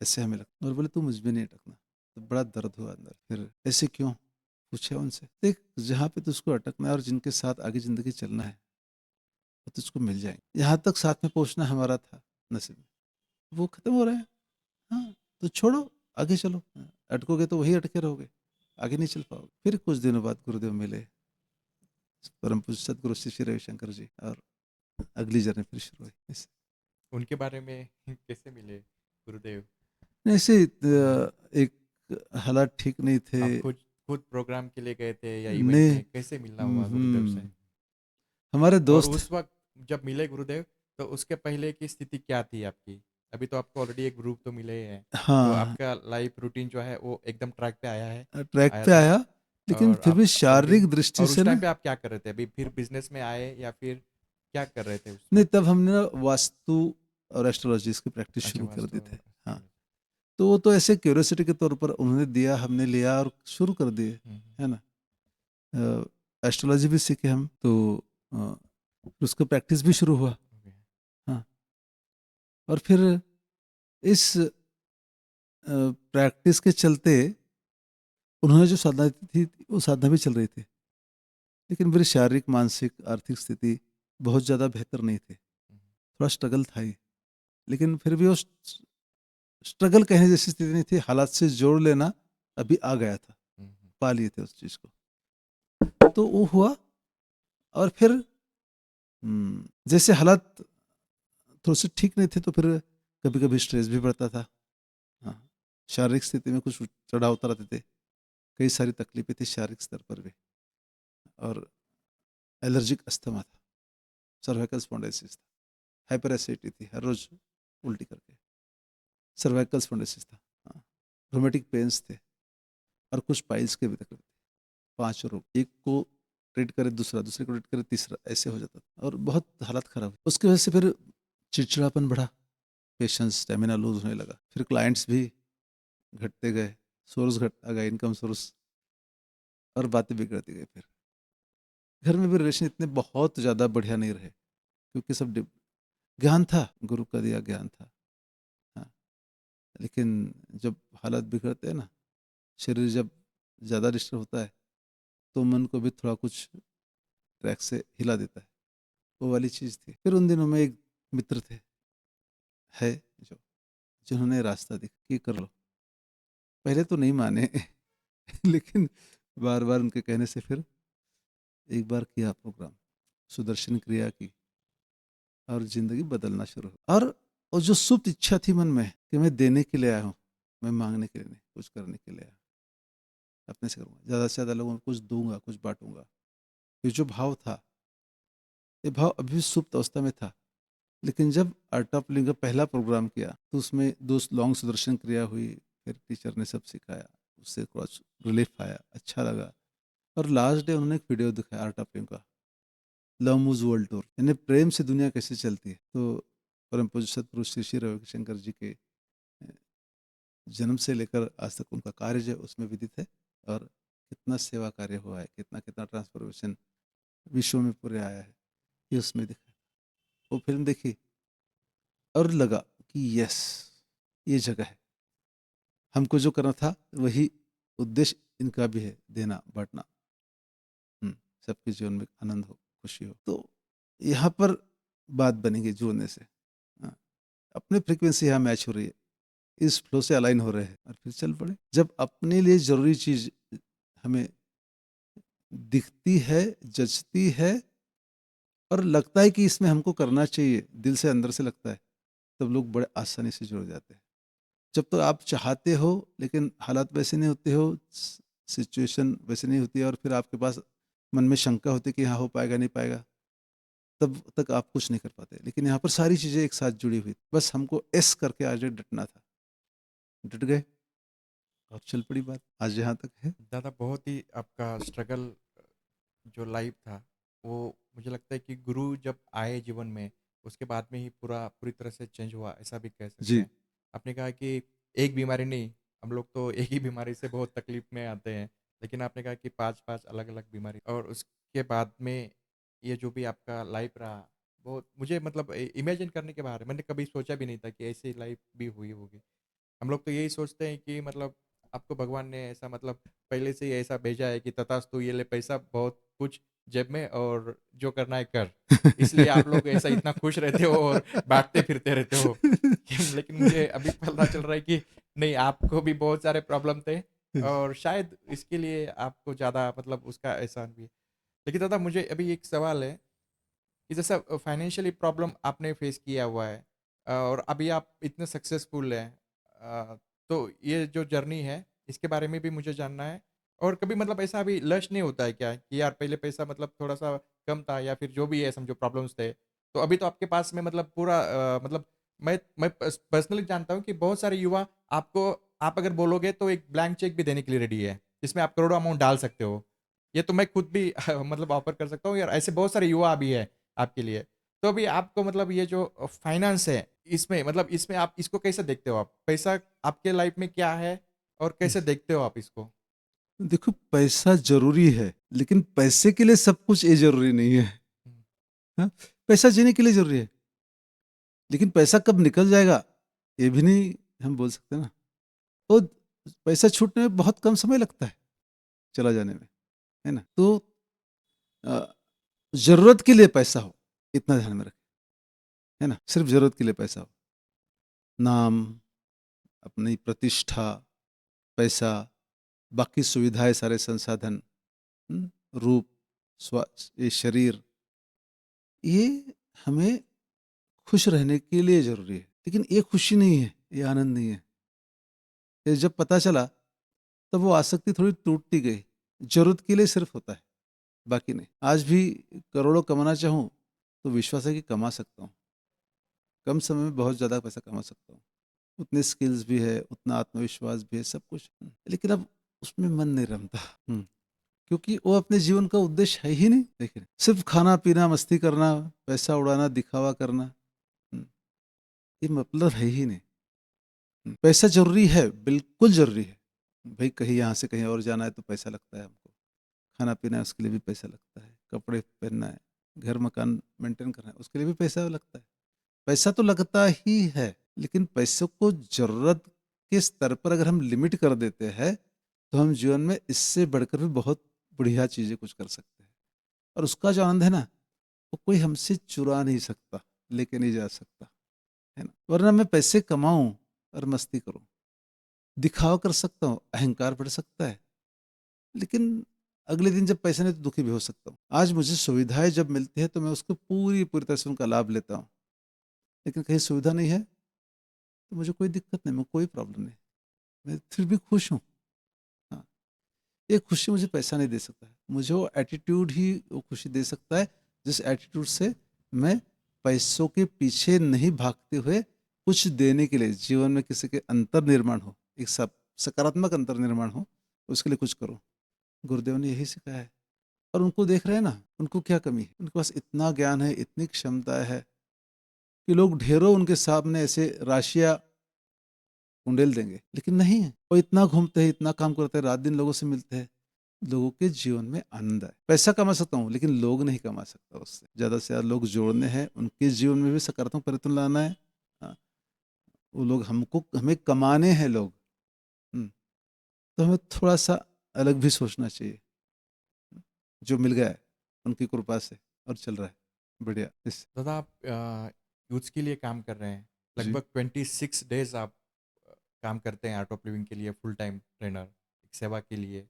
ऐसे हमें लगता। और बोले तू मुझ में नहीं अटकना, तो बड़ा दर्द हुआ अंदर। फिर ऐसे क्यों पूछे उनसे, देख जहाँ पे तुझको अटकना है और जिनके साथ आगे जिंदगी चलना है वो तुझको मिल जाएंगे। यहाँ तक साथ में पहुँचना हमारा था नसीब में, वो खत्म हो रहा है। हाँ, तो छोड़ो, आगे चलो। अटकोगे तो वही अटके रहोगे, आगे नहीं चल पाओगे। फिर कुछ दिनों बाद गुरुदेव मिले, परम पूज्य सदगुरु श्री श्री रविशंकर जी, और अगली जर्नी फिर शुरू हुई ऐसे। उनके बारे में कैसे मिले गुरुदेव? ऐसे एक हालात ठीक नहीं थे। आप खुद खुद प्रोग्राम के लिए गए थे या इवेंट ने में? कैसे मिलना हुआ गुरुदेव से? हमारे और दोस्त, उस वक्त जब मिले गुरुदेव, तो उसके पहले की स्थिति क्या थी आपकी? अभी तो आपको ऑलरेडी एक ग्रुप तो मिले ही हैं, तो हाँ, आपका लाइफ रूटीन जो है वो एकदम ट्रैक पे आया है, ट्रैक आया पे था? आया, लेकिन और फिर आप भी ऑलरेडी, शारीरिक दृष्टि और से उस टाइम ना। पे आप क्या कर रहे थे? अभी फिर बिजनेस में आए या फिर क्या कर रहे थे उस नहीं, वक्त? तब हमने ना वास्तु और एस्ट्रोलॉजी की प्रैक्टिस अच्छा, शुरू कर दी वास्तु थे। हाँ, astrology। तो वो तो ऐसे क्यूरियोसिटी के तौर पर उन्होंने दिया, हमने लिया और शुरू कर दिए, है ना। एस्ट्रोलॉजी भी सीखे हम, तो फिर उसका प्रैक्टिस भी शुरू हुआ। Okay। हाँ, और फिर इस प्रैक्टिस के चलते उन्होंने जो साधना दी थी वो साधना भी चल रही थी, लेकिन मेरी शारीरिक, मानसिक, आर्थिक स्थिति बहुत ज़्यादा बेहतर नहीं थे, थोड़ा स्ट्रगल था ही, लेकिन फिर भी वो स्ट्रगल कहने जैसी स्थिति नहीं थी, हालात से जोड़ लेना अभी आ गया था, पा लिए थे उस चीज़ को। तो वो हुआ, और फिर जैसे हालात थोड़े से ठीक नहीं थे तो फिर कभी कभी स्ट्रेस भी बढ़ता था। हाँ, शारीरिक स्थिति में कुछ चढ़ाव उतर आते थे, कई सारी तकलीफें थी शारीरिक स्तर पर भी, और एलर्जिक अस्थमा था, सर्वाइकल स्पॉन्डिलोसिस था, हाइपर एसिडिटी थी, हर रोज उल्टी करके, सर्वाइकल स्पॉन्डिलोसिस था, हाँ, रोमेटिक पेन्स थे, और कुछ पाइल्स के भी तकलीफ थे। 5 रोग, एक को ट्रीट करे दूसरा, दूसरे को ट्रीट करे तीसरा, ऐसे हो जाता था और बहुत हालत खराब हुई। उसकी वजह से फिर चिड़चिड़ापन बढ़ा, पेशेंस स्टेमिना लूज होने लगा, फिर क्लाइंट्स भी घटते गए, सोर्स घटता गया, इनकम सोर्स, और बातें बिगड़ती गई। फिर घर में भी रिलेशन इतने बहुत ज़्यादा बढ़िया नहीं रहे, क्योंकि सब ज्ञान था, गुरु का दिया ज्ञान था, हाँ, लेकिन जब हालत बिगड़ते हैं ना, शरीर जब ज़्यादा डिस्टर्ब होता है तो मन को भी थोड़ा कुछ ट्रैक से हिला देता है, वो वाली चीज़ थी। फिर उन दिनों में एक मित्र थे, है, जो जिन्होंने रास्ता दिखा कि कर लो। पहले तो नहीं माने लेकिन बार बार उनके कहने से फिर एक बार किया प्रोग्राम, सुदर्शन क्रिया की, और ज़िंदगी बदलना शुरू हुआ। और वो जो सुप्त इच्छा थी मन में कि मैं देने के लिए आया हूँ, मैं मांगने के लिए नहीं, कुछ करने के लिए आया, अपने से करूँगा, ज़्यादा से ज़्यादा लोगों को कुछ दूंगा, कुछ बांटूंगा, ये जो भाव था, ये भाव अभी भी सुप्त अवस्था में था। लेकिन जब आर्ट ऑफ लिविंग का पहला प्रोग्राम किया तो उसमें 2 लॉन्ग सुदर्शन क्रिया हुई, फिर टीचर ने सब सिखाया, उससे थोड़ा रिलीफ आया, अच्छा लगा। और लास्ट डे उन्होंने एक वीडियो दिखाया आर्ट ऑफ लिविंग का, लव मूव्स वर्ल्ड टूर, यानी प्रेम से दुनिया कैसे चलती है। तो परम पूज्य सतपुरुष श्री श्री रविशंकर जी के जन्म से लेकर आज तक उनका कार्य जो है उसमें विदित है, और कितना सेवा कार्य हुआ है, कितना कितना ट्रांसफॉर्मेशन विश्व में पूरे आया है, ये उसमें दिखा। वो फिल्म देखी और लगा कि यस, ये जगह है, हमको जो करना था वही उद्देश्य इनका भी है, देना बांटना, सबके जीवन में आनंद हो, खुशी हो। तो यहाँ पर बात बनेगी जुड़ने से, हाँ, अपने फ्रीक्वेंसी यहाँ मैच हो रही है, इस फ्लो से अलाइन हो रहे हैं, और फिर चल पड़े। जब अपने लिए जरूरी चीज हमें दिखती है, जचती है, और लगता है कि इसमें हमको करना चाहिए, दिल से अंदर से लगता है, तब लोग बड़े आसानी से जुड़ जाते हैं। जब तो आप चाहते हो लेकिन हालात वैसे नहीं होते हो, सिचुएशन वैसे नहीं होती है, और फिर आपके पास मन में शंका होती है कि हाँ हो पाएगा नहीं पाएगा, तब तक आप कुछ नहीं कर पाते। लेकिन यहाँ पर सारी चीज़ें एक साथ जुड़ी हुई, बस हमको एस करके आगे डटना था, डट गए और चल पड़ी बात, आज यहाँ तक है। दादा, बहुत ही आपका स्ट्रगल जो लाइफ था, वो मुझे लगता है कि गुरु जब आए जीवन में, उसके बाद में ही पूरी तरह से चेंज हुआ, ऐसा भी कह सकते जी। हैं। आपने कहा कि एक बीमारी नहीं, हम लोग तो एक ही बीमारी से बहुत तकलीफ में आते हैं, लेकिन आपने कहा कि 5-5 अलग-अलग बीमारी, और उसके बाद में ये जो भी आपका लाइफ रहा, बहुत मुझे मतलब इमेजिन करने के बाहर है। मैंने कभी सोचा भी नहीं था कि ऐसी लाइफ भी हुई होगी। हम लोग तो यही सोचते हैं कि मतलब आपको भगवान ने ऐसा मतलब पहले से ही ऐसा भेजा है कि तथास्तु, ये ले पैसा बहुत कुछ जेब में, और जो करना है कर। इसलिए आप लोग ऐसा इतना खुश रहते हो और बांटते फिरते रहते हो। लेकिन मुझे अभी पता चल रहा है कि नहीं, आपको भी बहुत सारे प्रॉब्लम थे, और शायद इसके लिए आपको ज़्यादा मतलब उसका एहसान भी है। लेकिन दादा, मुझे अभी एक सवाल है कि जैसा फाइनेंशियली प्रॉब्लम आपने फेस किया हुआ है, और अभी आप इतने सक्सेसफुल हैं, तो ये जो जर्नी है, इसके बारे में भी मुझे जानना है। और कभी मतलब ऐसा अभी लश नहीं होता है क्या कि यार पहले पैसा मतलब थोड़ा सा कम था, या फिर जो भी है समझो प्रॉब्लम्स थे, तो अभी तो आपके पास में मतलब पूरा मतलब मैं पर्सनली जानता हूँ कि बहुत सारे युवा आपको, आप अगर बोलोगे तो एक ब्लैंक चेक भी देने के लिए रेडी है, जिसमें आप करोड़ों अमाउंट डाल सकते हो। ये तो मैं खुद भी मतलब ऑफर कर सकता हूँ यार, ऐसे बहुत सारे युवा अभी है आपके लिए। तो अभी आपको मतलब ये जो फाइनेंस है, इसमें मतलब इसमें आप इसको कैसे देखते हो? आप पैसा आपके लाइफ में क्या है, और कैसे देखते हो आप इसको? देखो, पैसा जरूरी है, लेकिन पैसे के लिए सब कुछ ये जरूरी नहीं है, हम्म, हाँ? पैसा जीने के लिए जरूरी है, लेकिन पैसा कब निकल जाएगा ये भी नहीं हम बोल सकते ना। तो पैसा छूटने में बहुत कम समय लगता है, चला जाने में, है ना। तो अ, जरूरत के लिए पैसा हो, इतना ध्यान में रखें, है ना? सिर्फ ज़रूरत के लिए पैसा हो। नाम, अपनी प्रतिष्ठा, पैसा, बाकी सुविधाएँ, सारे संसाधन, रूप, ये शरीर, ये हमें खुश रहने के लिए ज़रूरी है। लेकिन ये खुशी नहीं है, ये आनंद नहीं है। ये जब पता चला, तब वो आसक्ति थोड़ी टूटती गई। ज़रूरत के लिए सिर्फ होता है, बाकी नहीं। आज भी करोड़ों कमाना चाहूँ, तो विश्वास है कि कमा सकता हूँ। कम समय में बहुत ज़्यादा पैसा कमा सकता हूँ। उतने स्किल्स भी है, उतना आत्मविश्वास भी है, सब कुछ। लेकिन अब उसमें मन नहीं रमता। क्योंकि वो अपने जीवन का उद्देश्य है ही नहीं। देखिए, सिर्फ खाना पीना, मस्ती करना, पैसा उड़ाना, दिखावा करना, ये मतलब है ही नहीं। पैसा जरूरी है, बिल्कुल जरूरी है। भाई कहीं यहाँ से कहीं और जाना है तो पैसा लगता है हमको। खाना पीना है उसके लिए भी पैसा लगता है। कपड़े पहनना है, घर मकान मेंटेन करना है, उसके लिए भी पैसा लगता है। पैसा तो लगता ही है, लेकिन पैसों को जरूरत के स्तर पर अगर हम लिमिट कर देते हैं, तो हम जीवन में इससे बढ़कर भी बहुत बढ़िया चीज़ें कुछ कर सकते हैं। और उसका जो आनंद है ना, वो कोई हमसे चुरा नहीं सकता, लेके नहीं जा सकता, है ना? वरना मैं पैसे कमाऊं और मस्ती करूं, दिखावा कर सकता हूँ, अहंकार बढ़ सकता है, लेकिन अगले दिन जब पैसे नहीं तो दुखी भी हो सकता हूँ। आज मुझे सुविधाएं जब मिलती है तो मैं उसको पूरी पूरी तरह से उनका लाभ लेता हूँ। लेकिन कहीं सुविधा नहीं है तो मुझे कोई दिक्कत नहीं, मैं कोई प्रॉब्लम नहीं, मैं फिर भी खुश हूँ। हाँ, ये खुशी मुझे पैसा नहीं दे सकता है, मुझे वो एटीट्यूड ही वो खुशी दे सकता है, जिस एटीट्यूड से मैं पैसों के पीछे नहीं भागते हुए कुछ देने के लिए, जीवन में किसी के अंतर निर्माण हो, एक सब सकारात्मक अंतर निर्माण हो, उसके लिए कुछ करूँ। गुरुदेव ने यही सिखाया है। और उनको देख रहे हैं ना, उनको क्या कमी है? उनके पास इतना ज्ञान है, इतनी क्षमता है कि लोग ढेरों उनके सामने ऐसे राशियां उंडेल देंगे, लेकिन नहीं है। वो इतना घूमते हैं, इतना काम करते हैं, रात दिन लोगों से मिलते हैं। लोगों के जीवन में आनंद है। पैसा कमा सकता हूँ, लेकिन लोग नहीं कमा सकता उससे। ज़्यादा से ज़्यादा लोग जोड़ने हैं, उनके जीवन में भी सकारात्मक परिवर्तन लाना है। हाँ, वो लोग हमें कमाने हैं लोग। तो हमें थोड़ा सा अलग भी सोचना चाहिए। जो मिल गया है उनकी कृपा से और चल रहा है बढ़िया। दादा आप यूथ्स के लिए काम कर रहे हैं, जी। लगभग 26 डेज आप काम करते हैं आर्ट ऑफ लिविंग के लिए, फुल टाइम ट्रेनर, एक सेवा के लिए।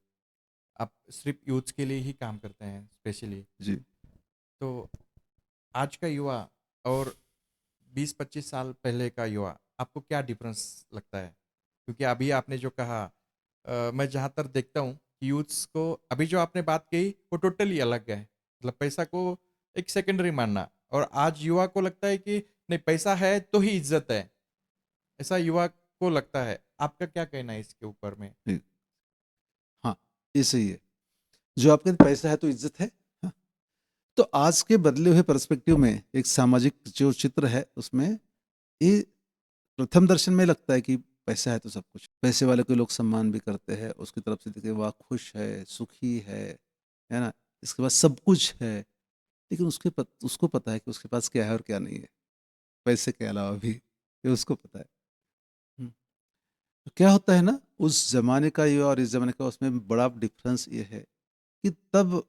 आप सिर्फ यूथ्स के लिए ही काम करते हैं स्पेशली। जी। तो आज का युवा और 20-25 साल पहले का युवा, आपको क्या डिफरेंस लगता है? क्योंकि अभी आपने जो कहा, मैं जहाँ तक देखता हूँ कि यूथ्स को, अभी जो आपने बात कही वो टोटली अलग है। मतलब पैसा को एक सेकेंडरी मानना, और आज युवा को लगता है कि नहीं, पैसा है तो ही इज्जत है, ऐसा युवा को लगता है। आपका क्या कहना है इसके ऊपर में? ठीक। हाँ, ये सही है। जो आपके पास पैसा है तो इज्जत है। हाँ। तो आज के बदले हुए पर्सपेक्टिव में एक सामाजिक जो चित्र है उसमें ये प्रथम दर्शन में लगता है कि पैसा है तो सब कुछ। पैसे वाले को लोग सम्मान भी करते हैं, उसकी तरफ से देखिए वाह खुश है, सुखी है ना? इसके पास सब कुछ है। लेकिन उसको पता है कि उसके पास क्या है और क्या नहीं है, पैसे के अलावा भी, ये उसको पता है। हम्म। तो क्या होता है ना, उस जमाने का ये और इस जमाने का, उसमें बड़ा डिफरेंस ये है कि तब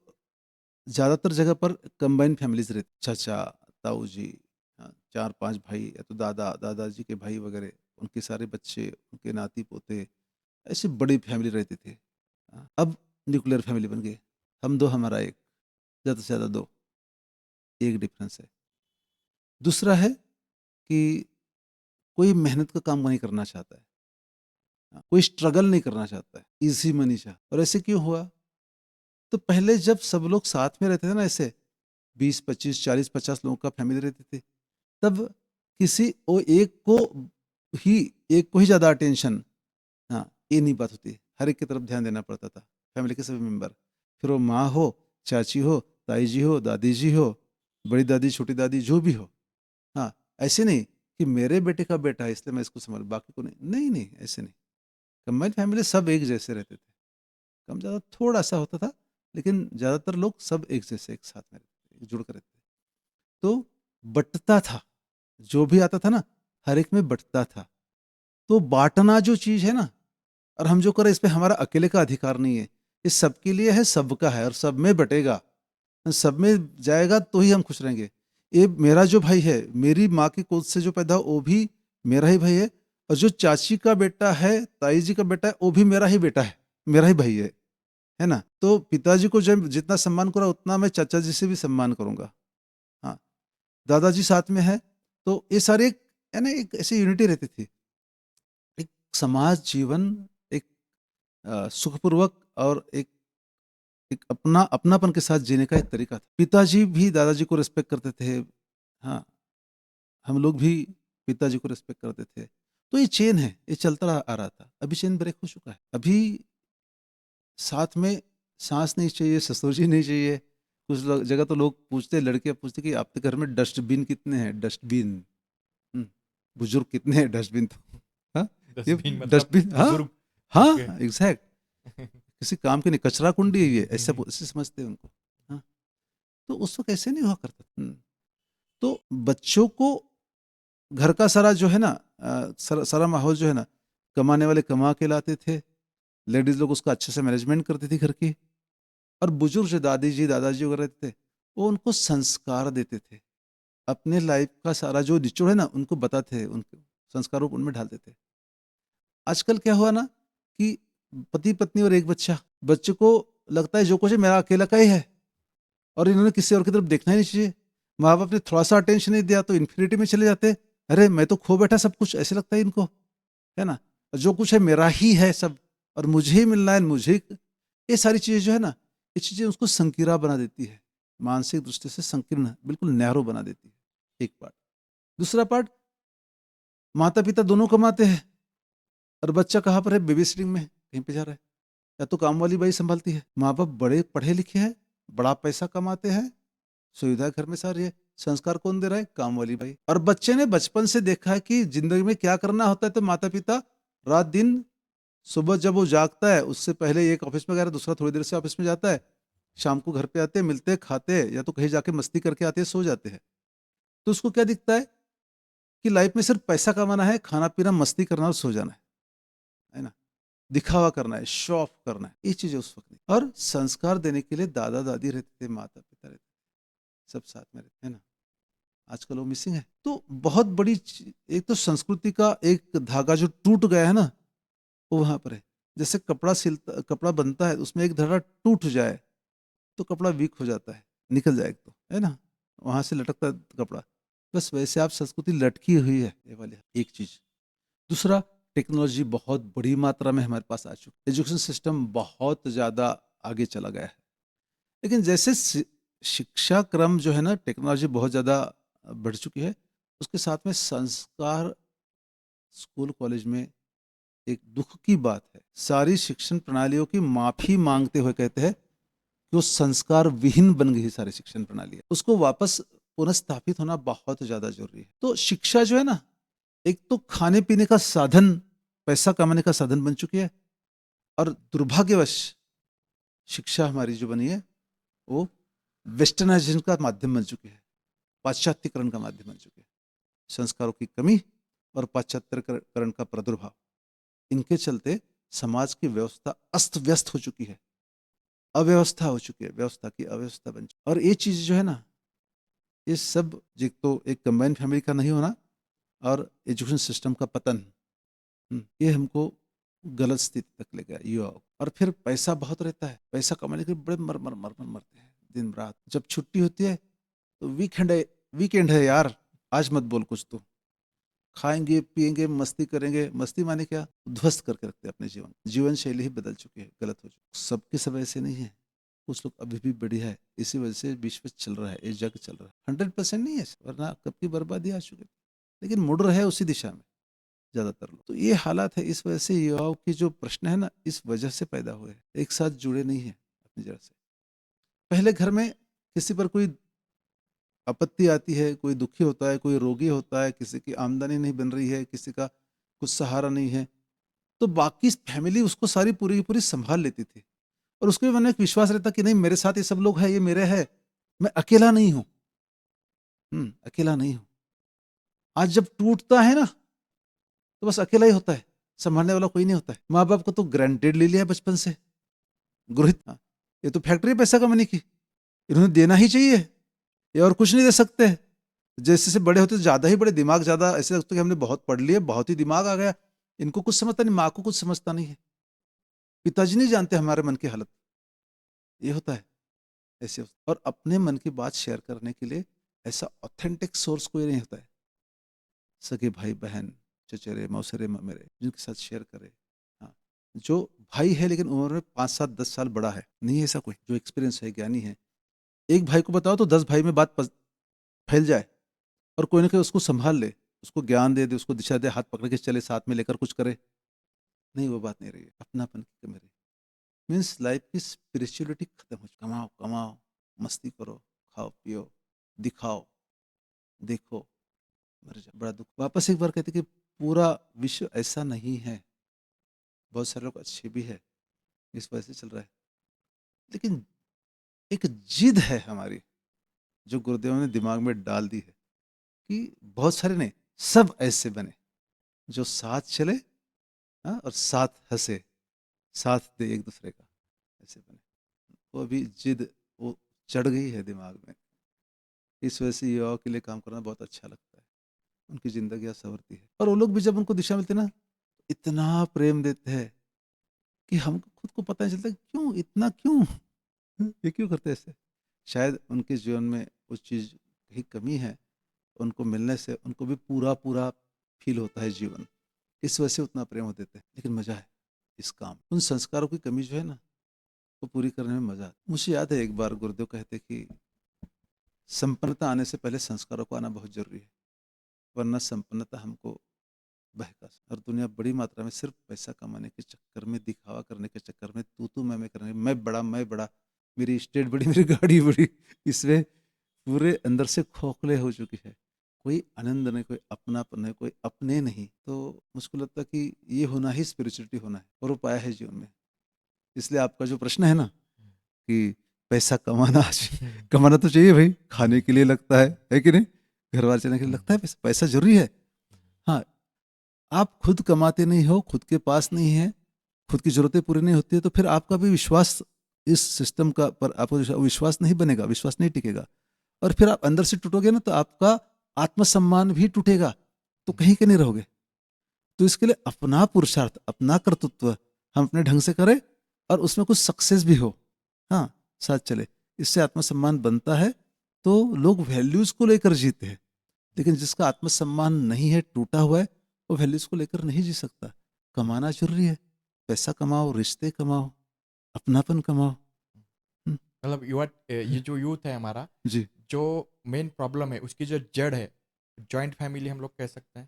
ज़्यादातर जगह पर कंबाइन फैमिलीज रहती, चाचा, ताऊ जी, हाँ, 4-5 भाई, या तो दादाजी के भाई वगैरह, उनके सारे बच्चे, उनके नाती पोते, ऐसी बड़ी फैमिली रहती थी। हाँ, अब न्यूक्लियर फैमिली बन गई, हम दो हमारा एक, ज़्यादा से ज़्यादा दो। एक डिफरेंस है। दूसरा है कि कोई मेहनत का काम नहीं करना चाहता है। हाँ, कोई स्ट्रगल नहीं करना चाहता है, इजी मनी चाह। और ऐसे क्यों हुआ? तो पहले जब सब लोग साथ में रहते थे ना, ऐसे 20-25-40-50 लोगों का फैमिली रहती थी, तब किसी वो एक को ही ज़्यादा अटेंशन, हाँ, ये नहीं बात होती, हर एक की तरफ ध्यान देना पड़ता था, फैमिली के सभी मेंबर। फिर वो माँ हो, चाची हो, ताई जी हो, दादी जी हो, बड़ी दादी, छोटी दादी, जो भी हो। हाँ, ऐसे नहीं कि मेरे बेटे का बेटा है इसलिए मैं इसको संभाल, बाकी को नहीं, नहीं नहीं, ऐसे नहीं। कंबाइंड फैमिली सब एक जैसे रहते थे। कम ज़्यादा थोड़ा सा होता था, लेकिन ज़्यादातर लोग सब एक जैसे एक साथ में रहते थे, जुड़ कर रहते थे। तो बँटता था, जो भी आता था ना, हर एक में बँटता था। तो बाँटना जो चीज़ है ना, और हम जो करें, इस पे हमारा अकेले का अधिकार नहीं है। ये सबके लिए है, सबका है और सब में बँटेगा। सब में जाएगा तो ही हम खुश रहेंगे। ये मेरा जो भाई है, मेरी माँ की गोद से जो पैदा हो, वो भी मेरा ही भाई है, और जो चाची का बेटा है, ताई जी का बेटा है, वो भी मेरा ही बेटा है, मेरा ही भाई है ना? तो पिताजी को जब जितना सम्मान करा उतना मैं चाचा जी से भी सम्मान करूँगा। हाँ, दादाजी साथ में है, तो ये सारे एक है ना, एक ऐसी यूनिटी रहती थी। एक समाज जीवन एक सुखपूर्वक और एक अपनापन के साथ जीने का एक तरीका था। पिताजी भी दादाजी को रिस्पेक्ट करते थे। हाँ, हम लोग भी पिताजी को रिस्पेक्ट करते थे। तो ये चेन है, ये चलता आ रहा था। अभी चेन ब्रेक हो चुका है। अभी साथ में सास नहीं चाहिए, ससुर जी नहीं चाहिए। कुछ जगह तो लोग पूछते, लड़कियां पूछती कि आपके घर में डस्टबिन कितने हैं? डस्टबिन, हम्म, बुजुर्ग कितने हैं? डस्टबिन तो हाँ, ये डस्टबिन मतलब डस्टबिन, हाँ बुजुर्ग। ओके। हाँ, एग्जैक्ट, किसी काम की नहीं, कचरा कुंडी है ये, ऐसे समझते हैं उनको। हाँ, तो उस वक्त ऐसे नहीं हुआ करता। तो बच्चों को घर का सारा जो है ना, सारा माहौल जो है ना, कमाने वाले कमा के लाते थे, लेडीज लोग उसका अच्छे से मैनेजमेंट करती थी घर की, और बुजुर्ग जो दादी जी दादाजी वगैरह थे, वो उनको संस्कार देते थे। अपने लाइफ का सारा जो निचोड़ है ना, उनको बताते थे, उनके संस्कारों को उनमें डालते थे। आजकल क्या हुआ ना कि पति पत्नी और एक बच्चा, बच्चे को लगता है जो कुछ है मेरा अकेला का ही है, और इन्होंने किसी और की तरफ देखना ही नहीं चाहिए। माँ बाप ने थोड़ा सा अटेंशन नहीं दिया तो इन्फिनिटी में चले जाते, अरे मैं तो खो बैठा सब कुछ, ऐसे लगता है इनको, है ना? जो कुछ है मेरा ही है सब, और मुझे ही मिलना है, मुझे ये सारी चीजें जो है ना, ये चीजें उसको संकीरा बना देती है, मानसिक दृष्टि से संकीर्ण, बिल्कुल नैरो बना देती है। एक पार्ट। दूसरा पार्ट, माता पिता दोनों कमाते हैं, और बच्चा कहाँ पर है? बेबी सिटिंग में कहीं पे जा रहा है, या तो काम वाली बाई संभालती है। माँ बाप बड़े पढ़े लिखे हैं, बड़ा पैसा कमाते हैं, सुविधा घर में सारी है, संस्कार कौन दे रहा है? काम वाली बाई। और बच्चे ने बचपन से देखा है कि जिंदगी में क्या करना होता है, तो माता पिता रात दिन, सुबह जब वो जागता है उससे पहले एक ऑफिस में गया, दूसरा थोड़ी देर से ऑफिस में जाता है, शाम को घर पे आते हैं, मिलते हैं, खाते हैं, या तो कहीं जाके मस्ती करके आते हैं, सो जाते हैं। तो उसको क्या दिखता है कि लाइफ में सिर्फ पैसा कमाना है, खाना पीना, मस्ती करना और सो जाना है ना? दिखावा करना है, शो ऑफ करना है, ये चीजें उस वक्त नहीं। और संस्कार देने के लिए दादा दादी रहते थे, माता पिता रहते थे, सब साथ में रहते हैं ना। आजकल वो मिसिंग है। तो बहुत बड़ी एक तो संस्कृति का एक धागा जो टूट गया है ना, वो वहां पर है। जैसे कपड़ा बनता है, उसमें एक धागा टूट जाए तो कपड़ा वीक हो जाता है, निकल जाए तो, है ना, वहां से लटकता है कपड़ा। बस वैसे आप संस्कृति लटकी हुई है, ये वाली एक चीज। दूसरा, टेक्नोलॉजी बहुत बड़ी मात्रा में हमारे पास आ चुकी है, एजुकेशन सिस्टम बहुत ज़्यादा आगे चला गया है। लेकिन जैसे शिक्षा क्रम जो है ना, टेक्नोलॉजी बहुत ज़्यादा बढ़ चुकी है, उसके साथ में संस्कार स्कूल कॉलेज में एक दुख की बात है। सारी शिक्षण प्रणालियों की माफी मांगते हुए कहते हैं कि वो संस्कार विहीन बन गई सारी शिक्षण प्रणाली, उसको वापस पुनः होना बहुत ज़्यादा जरूरी है। तो शिक्षा जो है ना, एक तो खाने पीने का साधन, पैसा कमाने का साधन बन चुकी है, और दुर्भाग्यवश शिक्षा हमारी जो बनी है वो वेस्टर्नाइजेशन का माध्यम बन चुकी है, पाश्चात्यकरण का माध्यम बन चुकी है। संस्कारों की कमी और पाश्चात्यकरण का प्रादुर्भाव, इनके चलते समाज की व्यवस्था अस्त व्यस्त हो चुकी है, अव्यवस्था हो चुकी है, व्यवस्था की अव्यवस्था बन चुकी है। और ये चीज जो है ना, ये सब एक कंबाइंड फैमिली का नहीं होना और एजुकेशन सिस्टम का पतन, ये हमको गलत स्थिति तक ले गया युवा। और फिर पैसा बहुत रहता है, पैसा कमाने के लिए बड़े मर मर मर मर मरते हैं दिन रात। जब छुट्टी होती है तो वीकेंड है यार, आज मत बोल कुछ, तो खाएंगे पिएंगे मस्ती करेंगे। मस्ती माने क्या? ध्वस्त करके रखते हैं अपने जीवन शैली ही बदल चुकी है, गलत हो चुकी। सबके सब ऐसे नहीं है, कुछ लोग अभी भी बढ़िया है, इसी वजह से विश्व चल रहा है, ये जग चल रहा है। 100% नहीं है, वरना कब की बर्बादी आ चुकी है, लेकिन मुड़ रहे हैं उसी दिशा में ज्यादातर लोग। तो ये हालात है, इस वजह से युवाओं की जो प्रश्न है ना, इस वजह से पैदा हुए हैं, एक साथ जुड़े नहीं है अपनी जड़ से। पहले घर में किसी पर कोई आपत्ति आती है, कोई दुखी होता है, कोई रोगी होता है, किसी की आमदनी नहीं बन रही है, किसी का कुछ सहारा नहीं है, तो बाकी फैमिली उसको सारी पूरी की पूरी संभाल लेती थी, और उसके मन में एक विश्वास रहता कि नहीं, मेरे साथ ये सब लोग हैं, ये मेरे हैं, मैं अकेला नहीं हूं। अकेला नहीं हूं। आज जब टूटता है ना, तो बस अकेला ही होता है, संभालने वाला कोई नहीं होता है। माँ बाप को तो ग्रांटेड ले लिया बचपन से, गृहित। ये तो फैक्ट्री पैसा कमाने की, इन्होंने देना ही चाहिए, ये और कुछ नहीं दे सकते। जैसे जैसे बड़े होते तो ज़्यादा ही बड़े, दिमाग ज़्यादा, ऐसे लगता है कि हमने बहुत पढ़ लिया, बहुत ही दिमाग आ गया, इनको कुछ समझता नहीं, माँ को कुछ समझता नहीं है, पिताजी नहीं जानते हमारे मन की हालत। ये होता है ऐसे। और अपने मन की बात शेयर करने के लिए ऐसा ऑथेंटिक सोर्स कोई नहीं होता है। सगे भाई बहन, चचेरे मौसेरे ममेरे, जिनके साथ शेयर करे। हाँ, जो भाई है लेकिन उम्र में 5 7 10 साल बड़ा है, नहीं है ऐसा कोई जो एक्सपीरियंस है, ज्ञानी है। एक भाई को बताओ तो 10 भाई में बात फैल जाए, और कोई ना कोई उसको संभाल ले, उसको ज्ञान दे दे, उसको दिशा दे, हाथ पकड़ के चले, साथ में लेकर कुछ करे। नहीं, वो बात नहीं रही है, अपनापन की कमी रही। मीन्स लाइफ की स्पिरिचुअलिटी खत्म हो चुकी। कमाओ कमाओ, मस्ती करो, खाओ पियो, दिखाओ, देखो, मर जाओ, बड़ा दुख। वापस एक बार कहते कि पूरा विश्व ऐसा नहीं है, बहुत सारे लोग अच्छे भी है, इस वजह से चल रहा है। लेकिन एक जिद है हमारी, जो गुरुदेव ने दिमाग में डाल दी है, कि बहुत सारे नहीं, सब ऐसे बने जो साथ चले, हाँ, और साथ हंसे, साथ दे एक दूसरे का, ऐसे बने। वो अभी जिद वो चढ़ गई है दिमाग में। इस वजह से युवाओं के लिए काम करना बहुत अच्छा लगता है, उनकी जिंदगी संवरती है। और वो लोग भी जब उनको दिशा मिलती है ना, इतना प्रेम देते हैं कि हमको खुद को पता नहीं चलता क्यों, इतना क्यों, ये क्यों करते हैं ऐसे। शायद उनके जीवन में उस चीज़ की कमी है, उनको मिलने से उनको भी पूरा पूरा फील होता है जीवन, इस वजह से उतना प्रेम हो देते हैं। लेकिन मजा है इस काम, उन संस्कारों की कमी जो है ना, वो पूरी करने में मजा आता है। मुझे याद है एक बार गुरुदेव कहते कि संपन्नता आने से पहले संस्कारों को आना बहुत जरूरी है, वरना संपन्नता हमको बहका। और दुनिया बड़ी मात्रा में सिर्फ पैसा कमाने के चक्कर में, दिखावा करने के चक्कर में, तू मैं करने, मैं बड़ा, मेरी स्टेट बड़ी, मेरी गाड़ी बड़ी, इसमें पूरे अंदर से खोखले हो चुकी है। कोई आनंद नहीं, कोई अपनापन नहीं, कोई अपने नहीं। तो मुझको लगता है कि ये होना ही स्पिरिचुअलिटी होना है, और वो पाया है जीवन में। इसलिए आपका जो प्रश्न है ना कि पैसा कमाना, कमाना तो चाहिए भाई, खाने के लिए लगता है कि नहीं, घर वाले चलने के लिए लगता है, पैसा पैसा जरूरी है। हाँ, आप खुद कमाते नहीं हो, खुद के पास नहीं है, खुद की जरूरतें पूरी नहीं होती है, तो फिर आपका भी विश्वास इस सिस्टम का पर आपको विश्वास नहीं बनेगा, विश्वास नहीं टिकेगा। और फिर आप अंदर से टूटोगे ना, तो आपका आत्मसम्मान भी टूटेगा, तो कहीं के नहीं रहोगे। तो इसके लिए अपना पुरुषार्थ, अपना कर्तृत्व हम अपने ढंग से करें, और उसमें कुछ सक्सेस भी हो, हाँ, साथ चले, इससे आत्मसम्मान बनता है। तो लोग वैल्यूज को लेकर जीते हैं, लेकिन जिसका आत्मसम्मान नहीं है, टूटा हुआ है, वो वैल्यूज को लेकर नहीं जी सकता। कमाना जरूरी है, पैसा कमाओ, रिश्ते कमाओ, अपनापन कमाओ। हम्म, मतलब ये जो यूथ है हमारा, जी। जो मेन प्रॉब्लम है उसकी जो जड़ है, जॉइंट फैमिली हम लोग कह सकते हैं।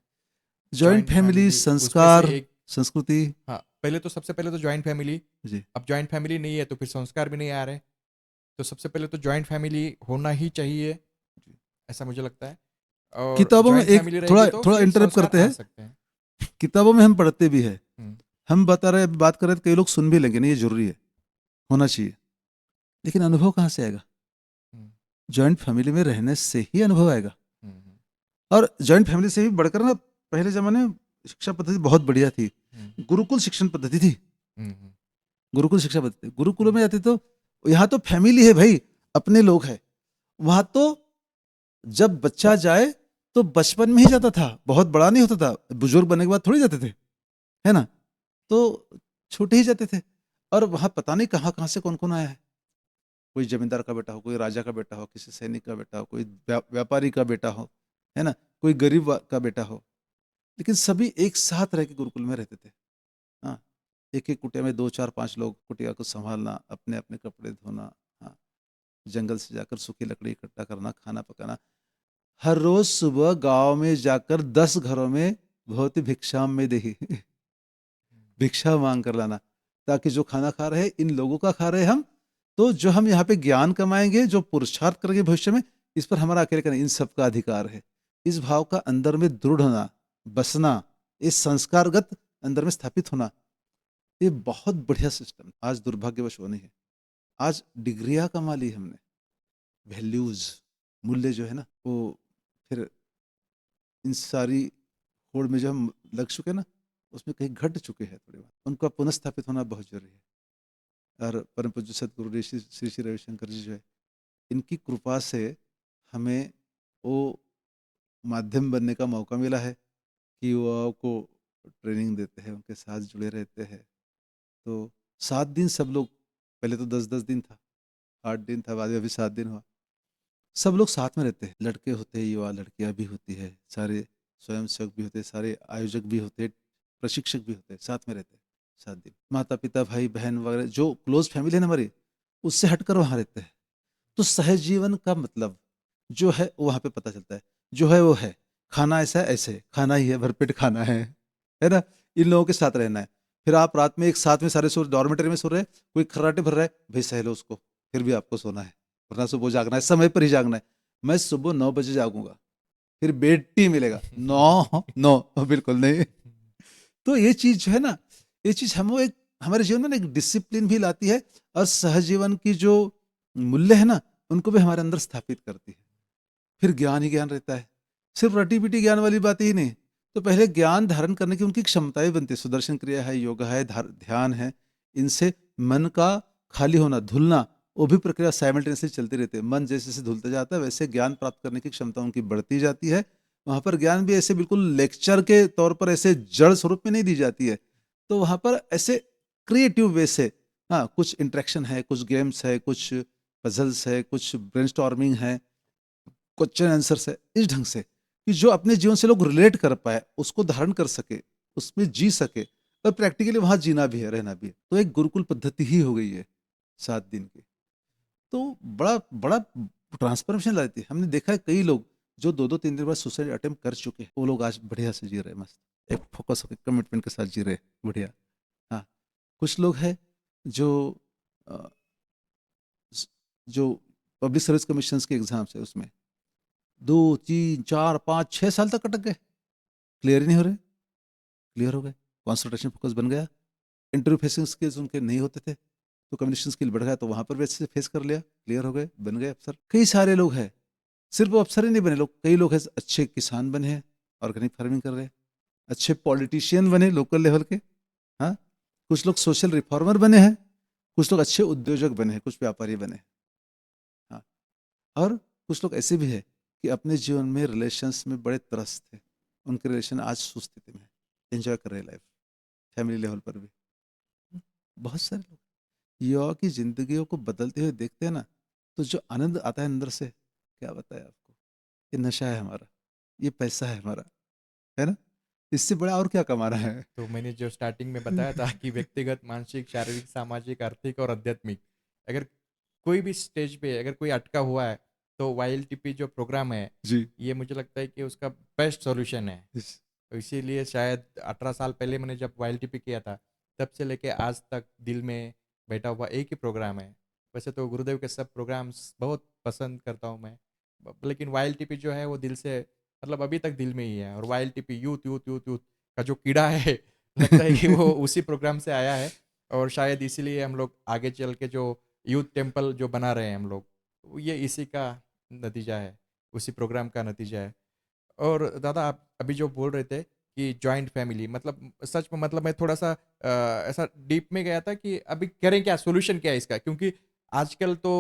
जॉइंट जॉइंट फैमिली, फैमिली उसमें से संस्कार, एक, संस्कृति। हाँ, पहले तो सबसे पहले तो जॉइंट फैमिली। जी अब जॉइंट फैमिली नहीं है तो फिर संस्कार भी नहीं आ रहे। तो सबसे पहले तो जॉइंट फैमिली होना ही चाहिए, जी। ऐसा मुझे लगता है। और किताबों में जॉइंट एक फैमिली थोड़ा रहेगी तो थोड़ा फिर इंटरप्ट संस्कार करते आ हैं, सकते हैं। किताबों में हम पढ़ते भी है, हम्म, हम बता रहे बात कर रहे हैं, तो कई लोग सुन भी लेंगे, नहीं ये जरूरी है, होना चाहिए। लेकिन अनुभव कहाँ से आएगा? हम्म, जॉइंट फैमिली में रहने से ही अनुभव आएगा। हम्म, और जॉइंट फैमिली से भी बढ़कर ना, पहले जमाने में शिक्षा पद्धति बहुत बढ़िया थी, हम्म, गुरुकुल शिक्षण पद्धति थी। हम्म, गुरुकुल शिक्षा पद्धति, गुरुकुलों में जाते तो यहाँ तो फैमिली है भाई, अपने लोग हैं। वहां तो जब बच्चा जाए तो बचपन में ही जाता था, बहुत बड़ा नहीं होता था, बुजुर्ग बनने के बाद थोड़ी जाते थे, है ना। तो छोटे ही जाते थे, और वहां पता नहीं कहाँ कहाँ से कौन कौन आया है। कोई जमींदार का बेटा हो, कोई राजा का बेटा हो, किसी सैनिक का बेटा हो, कोई व्यापारी का बेटा हो, है ना, कोई गरीब का बेटा हो, लेकिन सभी एक साथ रह के गुरुकुल में रहते थे। हाँ, एक एक कुटिया में 2 4 5 लोग, कुटिया को संभालना, अपने अपने कपड़े धोना, हाँ, जंगल से जाकर सूखी लकड़ी इकट्ठा करना, खाना पकाना, हर रोज सुबह गांव में जाकर 10 घरों में बहुत भिक्षाम में देही भिक्षा मांग कर लाना, ताकि जो खाना खा रहे इन लोगों का खा रहे हम, तो जो हम यहाँ पे ज्ञान कमाएंगे, जो पुरुषार्थ करेंगे भविष्य में, इस पर हमारा अकेले का नहीं, इन सबका अधिकार है। इस भाव का अंदर में दृढ़ होना, बसना, इस संस्कारगत अंदर में स्थापित होना, ये बहुत बढ़िया सिस्टम आज दुर्भाग्यवश वो नहीं है। आज डिग्रियां कमा ली हमने, वैल्यूज, मूल्य जो है ना, वो फिर इन सारी होड़ में जो हम लग चुके ना, उसमें कहीं घट चुके हैं थोड़ी बात, उनका पुनः होना बहुत जरूरी है। और परम पूज्य सदगुरु श्री श्री रविशंकर जी जो है, इनकी कृपा से हमें वो माध्यम बनने का मौका मिला है कि युवाओं को ट्रेनिंग देते हैं, उनके साथ जुड़े रहते हैं। तो 7 दिन सब लोग, पहले तो 10-10 दिन था, 8 दिन था, बाद में अभी 7 दिन हुआ। सब लोग साथ में रहते हैं, लड़के होते हैं, युवा लड़कियां भी होती है, सारे स्वयंसेवक भी होते हैं, सारे आयोजक भी होते हैं, प्रशिक्षक भी होते हैं, साथ में रहते हैं 7 दिन। माता पिता भाई बहन वगैरह जो क्लोज फैमिली है ना हमारी, उससे हटकर वहाँ रहते हैं। तो सहज जीवन का मतलब जो है वो वहाँ पे पता चलता है। जो है वो है, खाना ऐसा है, ऐसे खाना ही है, भरपेट खाना है ना। इन लोगों के साथ रहना है। फिर आप रात में एक साथ में सारे सो, डॉर्मेटरी में सो रहे हैं, कोई खर्राटे भर रहा है, भाई सह लो उसको, फिर भी आपको सोना है, वरना सुबह जागना है, समय पर ही जागना है। मैं सुबह 9 बजे जागूंगा, फिर बेड टी मिलेगा। नो नो, बिल्कुल नहीं। तो ये चीज जो है ना, ये चीज हम एक हमारे जीवन में ना एक डिसिप्लिन भी लाती है, और सहजीवन की जो मूल्य है ना, उनको भी हमारे अंदर स्थापित करती है। फिर ज्ञान ही ज्ञान रहता है, सिर्फ रटी पीटी ज्ञान वाली बात ही नहीं। तो पहले ज्ञान धारण करने की उनकी क्षमताएं बनती है। सुदर्शन क्रिया है, योगा है, ध्यान है, इनसे मन का खाली होना, धुलना, वो भी प्रक्रिया साइमल्टेनियसली चलती रहती है। मन जैसे जैसे धुलता जाता है, वैसे ज्ञान प्राप्त करने की क्षमता उनकी बढ़ती जाती है। वहाँ पर ज्ञान भी ऐसे बिल्कुल लेक्चर के तौर पर ऐसे जड़ स्वरूप में नहीं दी जाती है। तो वहाँ पर ऐसे क्रिएटिव वे से, हाँ, कुछ इंटरेक्शन है, कुछ गेम्स है, कुछ पजल्स है, कुछ ब्रेनस्टॉर्मिंग है, क्वेश्चन आंसर है, इस ढंग से कि जो अपने जीवन से लोग रिलेट कर पाए, उसको धारण कर सके, उसमें जी सके, और प्रैक्टिकली वहां जीना भी है, रहना भी है। तो एक गुरुकुल पद्धति ही हो गई है 7 दिन की। तो बड़ा बड़ा ट्रांसफॉर्मेशन लाती है। हमने देखा है कई लोग जो 2-2 3 दिन बाद सुसाइड अटेम्प्ट कर चुके हैं, वो लोग आज बढ़िया से जी रहे हैं, मस्त एक फोकस होकर कमिटमेंट के साथ जी रहे हैं, बढ़िया। हाँ, कुछ लोग हैं जो अ, जो पब्लिक सर्विस कमीशन के एग्जाम्स है, उसमें 2 3 4 5 6 साल तक अटक गए, क्लियर ही नहीं हो रहे। क्लियर हो गए, कॉन्सेंट्रेशन फोकस बन गया, इंटरव्यू फेसिंग स्किल्स उनके नहीं होते थे, तो कम्युनिकेशन स्किल बढ़ गया, तो वहां पर भी अच्छे से फेस कर लिया, क्लियर हो गए, बन गए अफसर। कई सारे लोग हैं, सिर्फ वो अफसर ही नहीं बने लोग, कई लोग हैं अच्छे किसान बने हैं, ऑर्गेनिक फार्मिंग कर रहे हैं, अच्छे पॉलिटिशियन बने लोकल लेवल के। हाँ, कुछ लोग सोशल रिफॉर्मर बने हैं, कुछ लोग अच्छे उद्योजक बने हैं, कुछ व्यापारी बने हैं। हाँ, और कुछ लोग ऐसे भी है कि अपने जीवन में रिलेशंस में बड़े त्रस्त थे, उनके रिलेशन आज सुस्थिति में, एंजॉय कर रहे हैं लाइफ, फैमिली लेवल पर भी। बहुत सारे लोग युवाओं की जिंदगियों को बदलते हुए देखते हैं ना, तो जो आनंद आता है अंदर से, क्या बताया आपको। ये नशा है हमारा, ये पैसा है हमारा, है ना, इससे बड़ा और क्या कमाना है। तो मैंने जो स्टार्टिंग में बताया था कि व्यक्तिगत, मानसिक, शारीरिक, सामाजिक, आर्थिक और आध्यात्मिक, अगर कोई भी स्टेज पे अगर कोई अटका हुआ है, तो वाईएलटीपी जो प्रोग्राम है, जी, ये मुझे लगता है कि उसका बेस्ट सॉल्यूशन है। इस- तो इसीलिए शायद 18 साल पहले मैंने जब वाईएलटीपी किया था, तब से लेके आज तक दिल में बैठा हुआ एक ही प्रोग्राम है। वैसे तो गुरुदेव के सब प्रोग्राम्स बहुत पसंद करता हूँ मैं, लेकिन वाईएलटीपी जो है वो दिल से, मतलब अभी तक दिल में ही है। और वाईएलटीपी यूथ यूथ यूथ यूथ का जो कीड़ा है लगता है कि वो उसी प्रोग्राम से आया है। और शायद इसीलिए हम लोग आगे चल के जो यूथ टेम्पल जो बना रहे हैं हम लोग, ये इसी का नतीजा है, उसी प्रोग्राम का नतीजा है। और दादा, आप अभी जो बोल रहे थे कि जॉइंट फैमिली, मतलब सच में, मतलब मैं थोड़ा सा ऐसा डीप में गया था कि अभी करें क्या, सोल्यूशन क्या है इसका, क्योंकि आजकल तो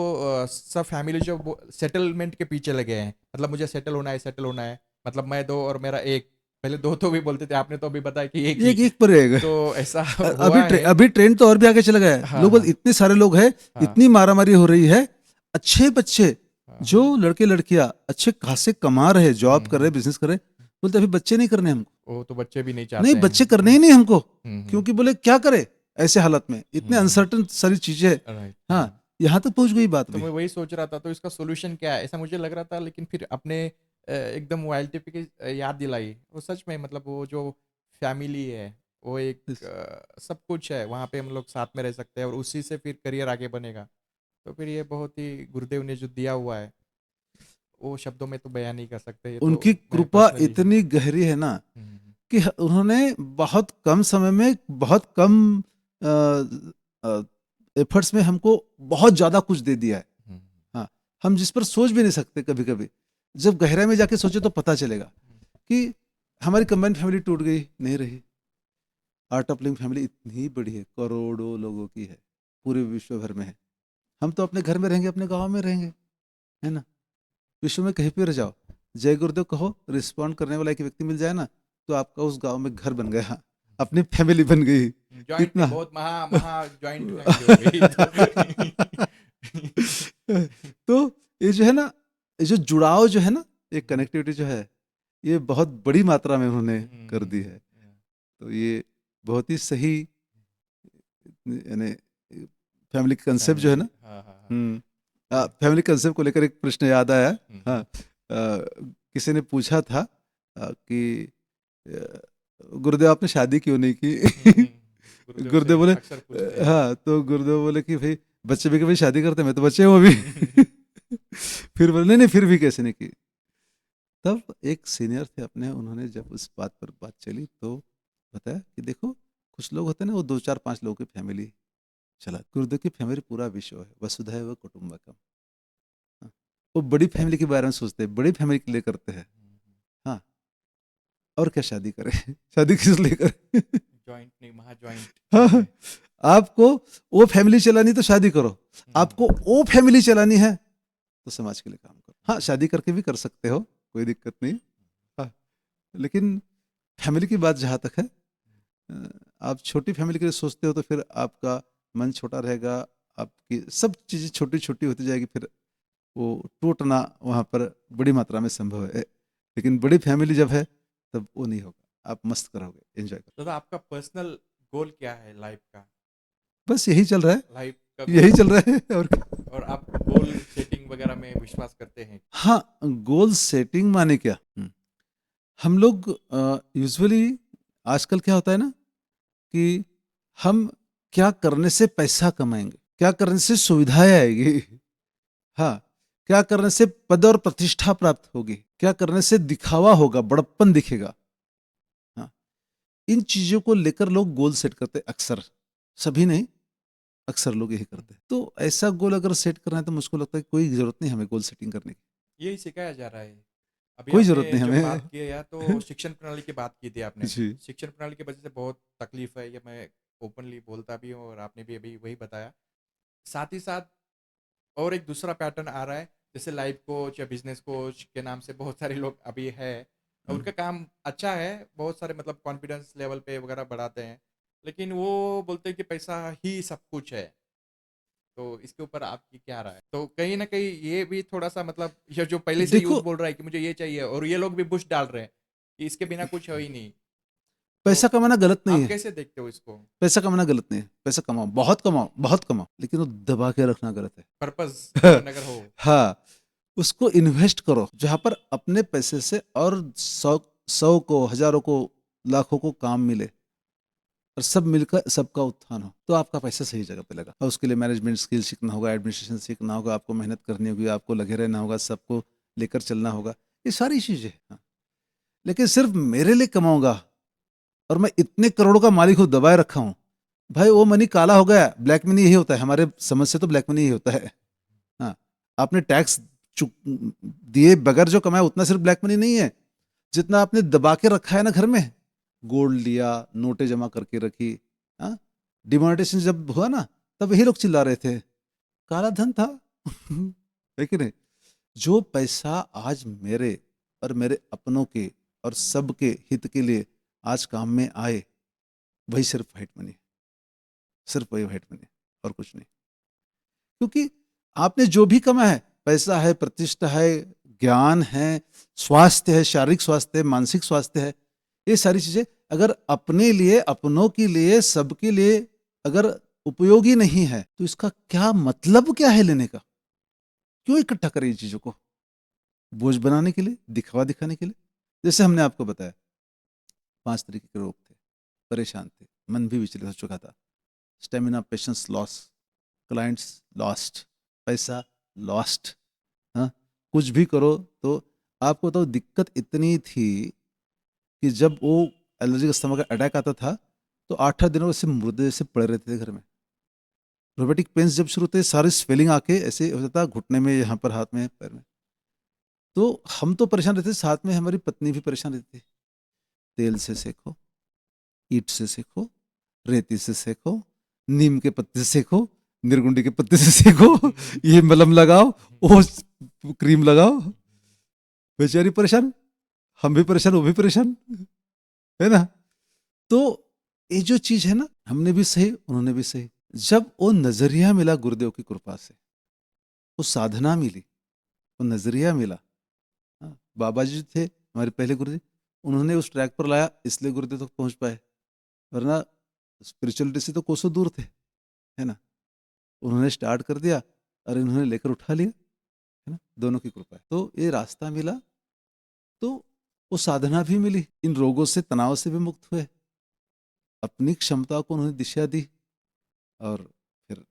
सब फैमिली जो सेटलमेंट के पीछे लगे हैं, मतलब मुझे सेटल होना है, सेटल होना है, मतलब मैं दो और मेरा एक। पहले दो तो भी बोलते थे, आपने तो अभी बताया कि एक ही। एक एक पर रहेगा। तो ऐसा अभी हुआ है। अभी ट्रेंड तो और भी आगे चला गया है, हाँ लोग हाँ इतने सारे लोग हैं, हाँ इतनी मारामारी हो रही है। अच्छे बच्चे हाँ जो हाँ। लड़के लड़कियां अच्छे खासे कमा रहे, जॉब कर रहे, हम्म। बिजनेस कर रहे, बोलते अभी बच्चे नहीं करने हमको। वो तो बच्चे भी नहीं नहीं, चाहते हैं। बच्चे करने ही नहीं हमको, हम्म। क्योंकि बोले क्या करे ऐसे हालत में, इतने हम्म। अनसर्टन सारी चीजें हैं। राइट। हाँ, यहाँ तक पहुंच गई बात तो भी। मैं वही सोच रहा था, तो इसका सोल्यूशन क्या है, ऐसा मुझे लग रहा था, लेकिन फिर अपने एकदम वाइल्ड की याद दिलाई। वो सच में, मतलब वो जो फैमिली है, वो एक सब कुछ है, वहाँ पे हम लोग साथ में रह सकते हैं, और उसी से फिर करियर आगे बनेगा। तो फिर ये बहुत ही गुरुदेव ने जो दिया हुआ है, वो शब्दों में तो बयान नहीं कर सकते, ये तो उनकी मैं कृपा पर्सनली। इतनी गहरी है ना, कि उन्होंने बहुत कम समय में, बहुत कम एफर्ट्स में हमको बहुत ज्यादा कुछ दे दिया है। हाँ, हम जिस पर सोच भी नहीं सकते कभी कभी, जब गहराई में जाके सोचे तो पता चलेगा कि हमारी कंबाइंड फैमिली टूट गई, नहीं रही। आर्ट ऑफ लिविंग फैमिली इतनी बड़ी है, करोड़ों लोगों की है, पूरे विश्व भर में है। हम तो अपने घर में रहेंगे, अपने गांव में रहेंगे, है ना, विश्व में कहीं पे रह जाओ, जय गुरुदेव कहो, रिस्पॉन्ड करने वाला एक व्यक्ति मिल जाए ना, तो आपका उस गांव में घर बन गया, अपनी फैमिली बन गई। जॉइंट इतना बहुत महा महा जॉइंट फैमिली हो गई। तो ये जो है ना, ये जो जुड़ाव जो है ना, ये कनेक्टिविटी जो है, ये बहुत बड़ी मात्रा में उन्होंने कर दी है। तो ये बहुत ही सही, यानी फैमिली कंसेप्ट जो है ना, हाँ हाँ हाँ। फैमिली कंसेप्ट को लेकर एक प्रश्न याद आया। हम्म, हाँ, किसी ने पूछा था कि गुरुदेव आपने शादी क्यों नहीं की? गुरुदेव से बोले अक्सर पूछते हैं। हाँ, तो गुरुदेव बोले कि भाई बच्चे भी कभी शादी करते हैं, मैं तो बच्चे हूँ अभी। फिर बोले नहीं नहीं, फिर भी कैसे नहीं की? तब एक सीनियर थे अपने, उन्होंने जब उस बात पर बात चली तो बताया कि देखो, कुछ लोग होते हैं ना, वो 2 4 5 लोगों की फैमिली चला, गुरुदेव की फैमिली पूरा विश्व है, वसुधैव कुटुंबकम। हाँ, वो बड़ी फैमिली के बारे में सोचते हैं, बड़ी फैमिली के लिए करते हैं। हाँ, और क्या शादी करें? शादी किस लिए करें? जॉइंट नहीं, महा जॉइंट। हाँ, आपको वो फैमिली चलानी तो शादी करो, आपको वो फैमिली चलानी है तो समाज के लिए काम करो। हाँ, शादी करके भी कर सकते हो, कोई दिक्कत नहीं। हाँ, लेकिन फैमिली की बात जहाँ तक है, आप छोटी फैमिली के लिए सोचते हो तो फिर आपका मन छोटा रहेगा, आपकी सब चीज़ें छोटी छोटी होती जाएगी, फिर वो टूटना वहाँ पर बड़ी मात्रा में संभव है। लेकिन बड़ी फैमिली जब है तब वो नहीं होगा, आप मस्त करोगे, एंजॉय करोगे। दादा, आपका पर्सनल गोल क्या है लाइफ का? बस यही चल रहा है, लाइफ का यही गोल, चल रहा है और क्या। और आप गोल सेटिंग वगैरह में विश्वास करते हैं? हाँ, गोल सेटिंग माने क्या? हम लोग यूजुअली आजकल क्या होता है ना कि हम क्या करने से पैसा कमाएंगे, क्या करने से सुविधाएं आएगी, हाँ, क्या करने से पद और प्रतिष्ठा प्राप्त होगी, क्या करने से दिखावा होगा, बड़प्पन दिखेगा। हाँ, इन चीजों को लेकर लोग गोल सेट करते हैं अक्सर, सभी नहीं, अक्सर लोग यही करते हैं। तो ऐसा गोल अगर सेट करना है तो मुझको लगता है कि कोई जरूरत नहीं हमें गोल सेटिंग करने की, यही सिखाया जा रहा है। अभी कोई आपने जरूरत नहीं जो हमें। बात किया तो शिक्षण प्रणाली की बात की थी आपने। जी। शिक्षण प्रणाली की वजह से बहुत तकलीफ है, ये मैं ओपनली बोलता भी हूँ, और आपने भी अभी वही बताया। साथ ही साथ और एक दूसरा पैटर्न आ रहा है, जैसे लाइफ कोच या बिजनेस कोच के नाम से बहुत सारे लोग अभी है। उनका काम अच्छा है, बहुत सारे मतलब कॉन्फिडेंस लेवल पे वगैरह बढ़ाते हैं, लेकिन वो बोलते हैं कि पैसा ही सब कुछ है। तो इसके ऊपर आपकी क्या राय है? तो कहीं ना कहीं ये भी थोड़ा सा मतलब, ये जो पहले से यूथ देखो, बोल रहा है कि मुझे ये चाहिए, और ये लोग भी पुश डाल रहे हैं कि इसके बिना कुछ है ही नहीं। पैसा तो कमाना गलत नहीं आप है, कैसे देखते हो इसको? पैसा कमाना गलत नहीं है, पैसा कमाओ, बहुत कमाओ, बहुत कमाओ, लेकिन वो दबा के रखना गलत पर्पस है। ड्रिवन अगर हो। हाँ, उसको इन्वेस्ट करो जहां पर अपने पैसे से और 100 को, हजारों को, लाखों को काम मिले और सब मिलकर सबका उत्थान हो, तो आपका पैसा सही जगह पे लगा। और उसके लिए मैनेजमेंट स्किल सीखना होगा, एडमिनिस्ट्रेशन सीखना होगा, आपको मेहनत करनी होगी, आपको लगे रहना होगा, सबको लेकर चलना होगा, ये सारी चीजें। हाँ, लेकिन सिर्फ मेरे लिए कमाऊंगा और मैं इतने करोड़ों का मालिक हूं, दबाए रखा हूं, भाई वो मनी काला हो गया, ब्लैक मनी यही होता है, हमारे समझ से तो ब्लैक मनी यही होता है। हाँ, आपने टैक्स दिए बगैर जो कमाया उतना सिर्फ ब्लैक मनी नहीं है, जितना आपने दबा के रखा है ना घर में, गोल्ड लिया, नोटें जमा करके रखी, हाँ, डिमोनेटाइजेशन जब हुआ ना, तब यही लोग चिल्ला रहे थे काला धन था। है कि नहीं? जो पैसा आज मेरे और मेरे अपनों के और सबके हित के लिए आज काम में आए, वही सिर्फ वाइट मनी, सिर्फ वही वाइट मनी, और कुछ नहीं। क्योंकि आपने जो भी कमाया है, पैसा है, प्रतिष्ठा है, ज्ञान है, स्वास्थ्य है, शारीरिक स्वास्थ्य है, मानसिक स्वास्थ्य है, ये सारी चीजें अगर अपने लिए, अपनों के लिए, सबके लिए अगर उपयोगी नहीं है तो इसका क्या मतलब, क्या है लेने का? क्यों इकट्ठा करें इन चीजों को बोझ बनाने के लिए, दिखावा दिखाने के लिए? जैसे हमने आपको बताया 5 तरीके के रोग थे, परेशान थे, मन भी विचलित हो चुका था, stamina, patience loss, clients lost, पैसा लॉस्ट, हाँ, कुछ भी करो तो आपको तो दिक्कत इतनी थी कि जब वो एलर्जिक अस्थमा का अटैक आता था तो 8 8 दिनों से मुर्दे जैसे पड़े रहते थे घर में। रोमेटिक पेन्स जब शुरू होते, सारी स्वेलिंग आके ऐसे हो जाता, घुटने में, यहाँ पर, हाथ में, पैर में। तो हम तो परेशान रहते, साथ में हमारी पत्नी भी परेशान रहती थी। तेल से सेको, ईंट से सेको, रेती से सेको, नीम के पत्ते से सेको, निर्गुंडी के पत्ते से सेको, ये मलम लगाओ, वो क्रीम लगाओ, बेचारी परेशान, हम भी परेशान, वो भी परेशान, है ना। तो ये जो चीज है ना, हमने भी सही, उन्होंने भी सही। जब वो नजरिया मिला गुरुदेव की कृपा से, वो साधना मिली, वो नजरिया मिला। हाँ, बाबा जी थे हमारे पहले गुरु जी, उन्होंने उस ट्रैक पर लाया, इसलिए गुरुदेव तक पहुंच पाए, वरना स्पिरिचुअलिटी से तो कोसों दूर थे, है ना। उन्होंने स्टार्ट कर दिया और इन्होंने लेकर उठा लिया, है ना। दोनों की कृपा है, तो ये रास्ता मिला। तो वो साधना भी मिली, इन रोगों से, तनाव से भी मुक्त हुए, अपनी क्षमता को उन्होंने दिशा दी, और फिर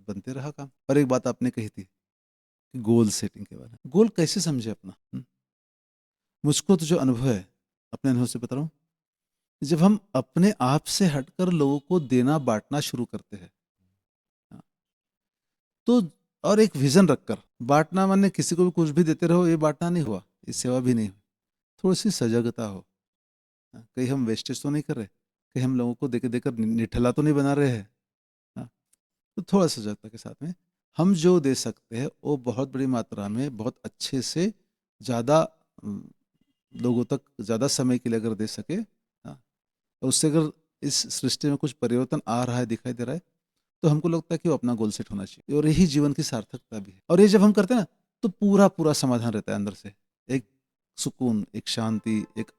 बनते रहा काम। और एक बात आपने कही थी कि गोल सेटिंग के बारे में, गोल कैसे समझे अपना। मुझको तो जो अनुभव है, अपने अनुभव से बता रहा हूँ, जब हम अपने आप से हटकर लोगों को देना बांटना शुरू करते हैं, हाँ, तो और एक विजन रखकर बांटना, माने किसी को भी कुछ भी देते रहो, ये बांटना नहीं हुआ, ये सेवा भी नहीं हुई। थोड़ी सी सजगता हो, हाँ, कहीं हम वेस्टेज तो नहीं कर रहे, कहीं हम लोगों को देकर देकर निठला तो नहीं बना रहे हैं, हाँ। तो थोड़ा सजगता के साथ में हम जो दे सकते हैं वो बहुत बड़ी मात्रा में, बहुत अच्छे से, ज़्यादा लोगों तक ज़्यादा समय के लिए अगर दे सके, हाँ, और उससे अगर इस सृष्टि में कुछ परिवर्तन आ रहा है, दिखाई दे रहा है, तो हमको लगता है कि वो अपना गोल सेट होना चाहिए, और यही जीवन की सार्थकता भी है। और ये जब हम करते हैं ना, तो पूरा पूरा समाधान रहता है अंदर से, एक सुकून, एक शांति, एक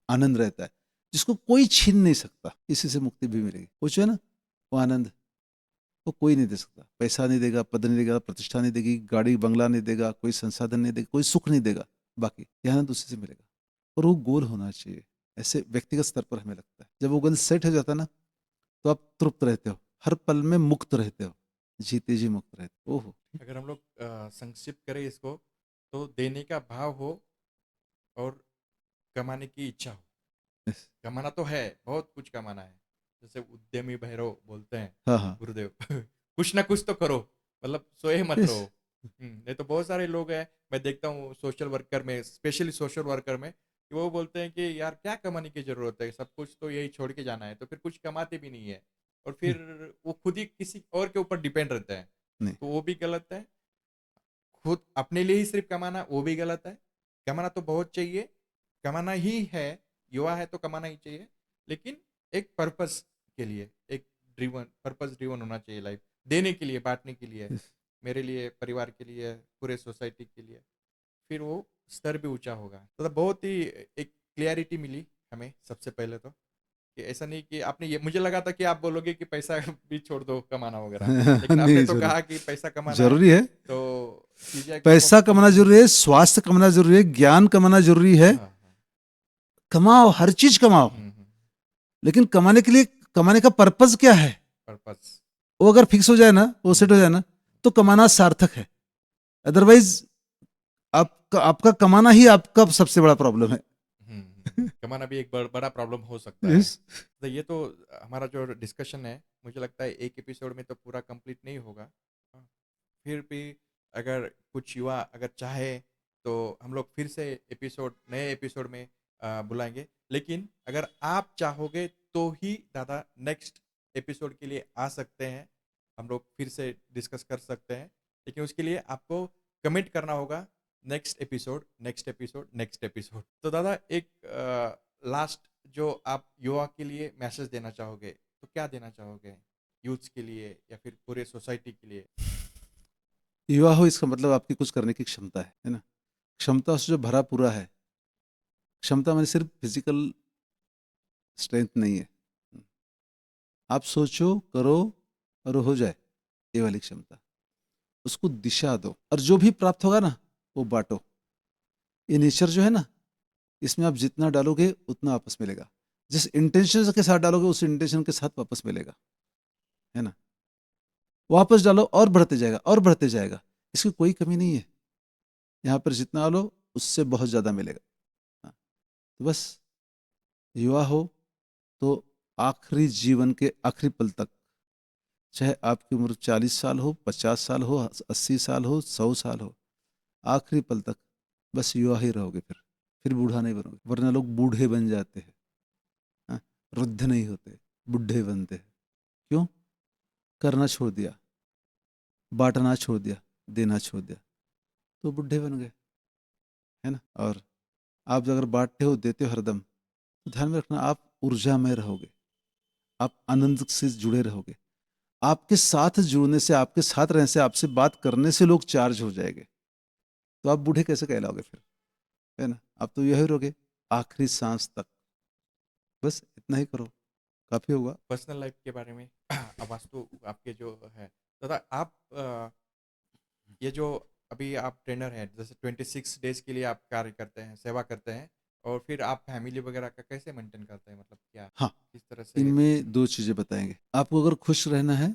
आनंद रहता है, जिसको कोई छीन नहीं सकता। इसी से मुक्ति भी मिलेगी। वो जो है ना, वो आनंद, वो कोई नहीं दे सकता। पैसा नहीं देगा, पद नहीं देगा, प्रतिष्ठा नहीं देगी, गाड़ी बंगला नहीं देगा, कोई संसाधन नहीं देगा, कोई सुख नहीं देगा, बाकी ये आनंद उसी से मिलेगा। और वो गोल होना चाहिए, ऐसे व्यक्तिगत स्तर पर हमें लगता है। जब वो गोल सेट हो जाता है ना, तो आप तृप्त रहते हो, हर पल में मुक्त रहते हो, जीते जी मुक्त रहते हो। ओहो। अगर हम लोग संक्षिप्त करें इसको, तो देने का भाव हो और कमाने की इच्छा हो। यस। कमाना तो है, बहुत कुछ कमाना है, जैसे उद्यमी भैरव बोलते हैं हाँ हाँ। गुरुदेव। कुछ ना कुछ तो करो, मतलब सोए मत यस। रहो। नहीं तो बहुत सारे लोग हैं, मैं देखता हूँ सोशल वर्कर में, स्पेशली सोशल वर्कर में, कि वो बोलते हैं कि यार क्या कमाने की जरूरत है, सब कुछ तो यही छोड़ के जाना है, तो फिर कुछ कमाते भी नहीं है, और फिर वो खुद ही किसी और के ऊपर डिपेंड रहते हैं। नहीं। तो वो भी गलत है। खुद अपने लिए ही सिर्फ कमाना, वो भी गलत है। कमाना तो बहुत चाहिए, कमाना ही है, युवा है तो कमाना ही चाहिए, लेकिन एक पर्पस के लिए, एक ड्रिवन, पर्पस ड्रिवन होना चाहिए लाइफ, देने के लिए, बांटने के लिए, यस। मेरे लिए, परिवार के लिए, पूरे सोसाइटी के लिए। फिर वो स्तर भी ऊंचा होगा। तो बहुत ही एक क्लियरिटी मिली हमें सबसे पहले तो, कि ऐसा नहीं कि आपने ये, मुझे लगा था कि आप बोलोगे कि पैसा भी छोड़ दो कमाना वगैरह, लेकिन आपने नहीं, तो जरूर कहा कि पैसा कमाना है, जरूरी है। तो चीजें एकदम पैसा कमाना जरूरी है, स्वास्थ्य कमाना जरूरी है, ज्ञान कमाना जरूरी है। हाँ हाँ। कमाओ, हर चीज कमाओ, लेकिन कमाने के लिए, कमाने का पर्पज क्या है, पर्पस। वो अगर फिक्स हो जाए ना, वो सेट हो जाए ना, तो कमाना सार्थक है। अदरवाइज आपका आपका कमाना ही आपका सबसे बड़ा प्रॉब्लम है। कमाना भी एक बड़ा प्रॉब्लम हो सकता है। यस। तो ये तो हमारा जो डिस्कशन है, मुझे लगता है एक एपिसोड में तो पूरा कंप्लीट नहीं होगा। हाँ, फिर भी अगर कुछ युवा अगर चाहे, तो हम लोग फिर से एपिसोड, नए एपिसोड में बुलाएंगे। लेकिन अगर आप चाहोगे तो ही दादा नेक्स्ट एपिसोड के लिए आ सकते हैं, हम लोग फिर से डिस्कस कर सकते हैं, लेकिन उसके लिए आपको कमेंट करना होगा, next episode, next episode, next episode. तो दादा एक लास्ट जो आप युवा के लिए मैसेज देना चाहोगे, तो क्या देना चाहोगे, यूथ्स के लिए या फिर पूरे सोसाइटी के लिए? युवा हो, इसका मतलब आपकी कुछ करने की क्षमता है ना। क्षमता से जो भरा पूरा है, क्षमता में सिर्फ फिजिकल स्ट्रेंथ नहीं है। आप सोचो, करो और हो जाए, ये वाली क्षमता, उसको दिशा दो, और जो भी प्राप्त होगा ना, वो बांटो। ये नेचर जो है ना, इसमें आप जितना डालोगे उतना वापस मिलेगा। जिस इंटेंशन के साथ डालोगे, उस इंटेंशन के साथ वापस मिलेगा, है ना। वापस डालो और बढ़ते जाएगा और बढ़ते जाएगा, इसकी कोई कमी नहीं है। यहाँ पर जितना डालो उससे बहुत ज़्यादा मिलेगा। हाँ, तो बस युवा हो तो आखिरी जीवन के आखिरी पल तक, चाहे आपकी उम्र 40 साल हो, 50 साल हो, 80 साल हो, 100 साल हो, आखिरी पल तक बस युवा ही रहोगे। फिर बूढ़ा नहीं बनोगे, वरना लोग बूढ़े बन जाते हैं, हाँ, वृद्ध नहीं होते, बूढ़े बनते हैं। क्यों? करना छोड़ दिया, बांटना छोड़ दिया, देना छोड़ दिया, तो बूढ़े बन गए, है ना। और आप अगर बांटते हो, देते हो हरदम, तो ध्यान में रखना आप ऊर्जामय रहोगे, आप आनंद से जुड़े रहोगे। आपके साथ जुड़ने से, आपके साथ रहने से, आपसे बात करने से लोग चार्ज हो जाएंगे। तो आप बूढ़े कैसे कहलाओगे फिर, है ना? आप तो यही रहोगे आखिरी सांस तक। बस इतना ही करो, काफी होगा। पर्सनल लाइफ के बारे में वास्तु आपके जो है, तथा आप ये जो अभी आप ट्रेनर हैं, जैसे 26 डेज के लिए आप कार्य करते हैं, सेवा करते हैं, और फिर आप फैमिली वगैरह का कैसे मेंटेन करते हैं, मतलब क्या हाँ, किस तरह से? इनमें दो चीजें बताएंगे। आपको अगर खुश रहना है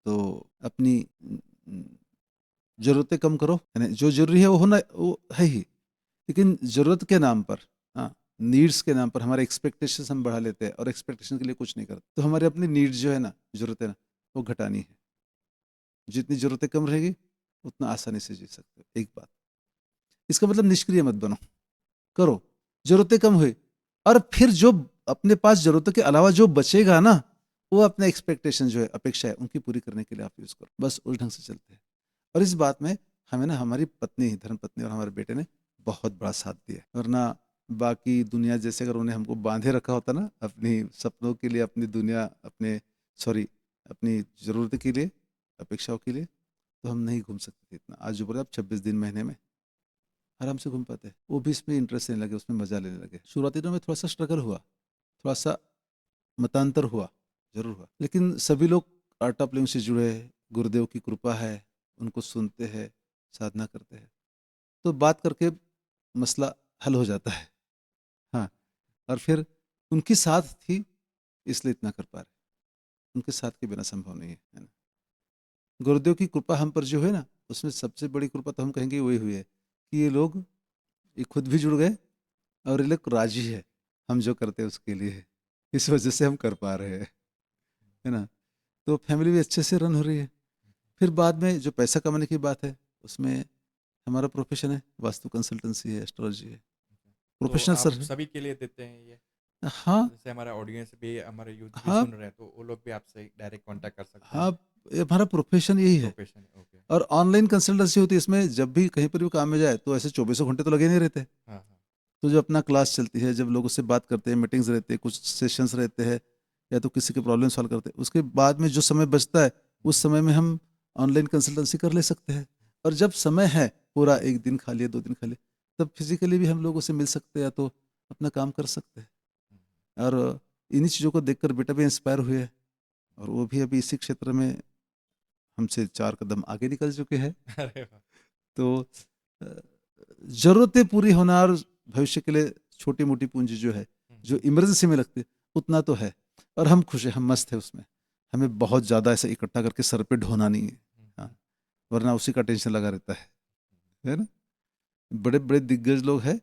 तो अपनी जरूरतें कम करो, यानी जो जरूरी है वो होना, वो है ही, लेकिन जरूरत के नाम पर, हाँ, नीड्स के नाम पर हमारे एक्सपेक्टेशन हम बढ़ा लेते हैं और एक्सपेक्टेशन के लिए कुछ नहीं करते। तो हमारे अपनी नीड्स जो है ना, जरूरतें ना, वो घटानी है। जितनी जरूरतें कम रहेगी उतना आसानी से जी सकते हो। एक बात, इसका मतलब निष्क्रिय मत बनो, करो, जरूरतें कम हुई, और फिर जो अपने पास जरूरतों के अलावा जो बचेगा ना, वो अपने एक्सपेक्टेशन जो है, अपेक्षा है, उनकी पूरी करने के लिए आप यूज करो। बस उस ढंग से चलते हैं। और इस बात में हमें ना, हमारी पत्नी, धर्म पत्नी और हमारे बेटे ने बहुत बड़ा साथ दिया, वरना बाकी दुनिया जैसे अगर उन्हें हमको बांधे रखा होता ना, अपनी सपनों के लिए, अपनी दुनिया, अपने, सॉरी, अपनी जरूरत के लिए, अपेक्षाओं के लिए, तो हम नहीं घूम सकते थे इतना। आज जो बोले आप 26 दिन महीने में आराम से घूम पाते हैं। वो भी इसमें इंटरेस्ट लेने लगे, उसमें मजा लेने लगे। शुरुआती दिनों में थोड़ा सा स्ट्रगल हुआ, थोड़ा सा मतांतर हुआ, जरूर हुआ, लेकिन सभी लोग आर्ट ऑफ लिविंग से जुड़े, गुरुदेव की कृपा है, उनको सुनते हैं, साधना करते हैं, तो बात करके मसला हल हो जाता है। हाँ, और फिर उनकी साथ थी, इसलिए इतना कर पा रहे। उनके साथ के बिना संभव नहीं है ना? गुरुदेव की कृपा हम पर जो है ना, उसमें सबसे बड़ी कृपा तो हम कहेंगे वही हुई है कि ये लोग, ये खुद भी जुड़ गए और ये लोग राजी है हम जो करते हैं उसके लिए। इस वजह से हम कर पा रहे हैं, है ना? तो फैमिली भी अच्छे से रन हो रही है। फिर बाद में जो पैसा कमाने की बात है, उसमें हमारा प्रोफेशन है, वास्तु कंसल्टेंसी है, एस्ट्रोलॉजी है, तो प्रोफेशनल आप सर है। सभी के लिए देते हैं ये? हाँ, जैसे हमारा ऑडियंस भी, हमारे यूथ भी हाँ, सुन रहे हैं, तो वो लोग भी आपसे डायरेक्ट कांटेक्ट कर सकते हैं? हाँ, ये हमारा प्रोफेशन यही है। प्रोफेशन है, ओके। और ऑनलाइन कंसल्टेंसी होती है, इसमें जब भी कहीं पर भी काम में जाए तो ऐसे चौबीसों घंटे तो लगे नहीं रहते। हाँ, हाँ। तो जो अपना क्लास चलती है, जब लोगों से बात करते हैं, मीटिंग्स रहते हैं, कुछ सेशंस रहते हैं, या तो किसी के प्रॉब्लम सॉल्व करते हैं, उसके बाद में जो समय बचता है, उस समय में हम ऑनलाइन कंसल्टेंसी कर ले सकते हैं। और जब समय है, पूरा एक दिन खा लिया, 2 दिन खा लिया, तब फिजिकली भी हम लोगों से मिल सकते हैं, या तो अपना काम कर सकते हैं। और इन्हीं चीज़ों को देखकर बेटा भी इंस्पायर हुए है, और वो भी अभी इसी क्षेत्र में हमसे 4 कदम आगे निकल चुके हैं। अरे वाह! तो अ, ज़रूरतें पूरी होना और भविष्य के लिए छोटी-मोटी पूँजी जो है, जो इमरजेंसी में लगती है, उतना तो है। और हम खुश हैं, हम मस्त हैं उसमें। हमें बहुत ज़्यादा ऐसे इकट्ठा करके सर पे ढोना नहीं है। हाँ, वरना उसी का टेंशन लगा रहता है ना? बड़े-बड़े दिग्गज लोग हैं,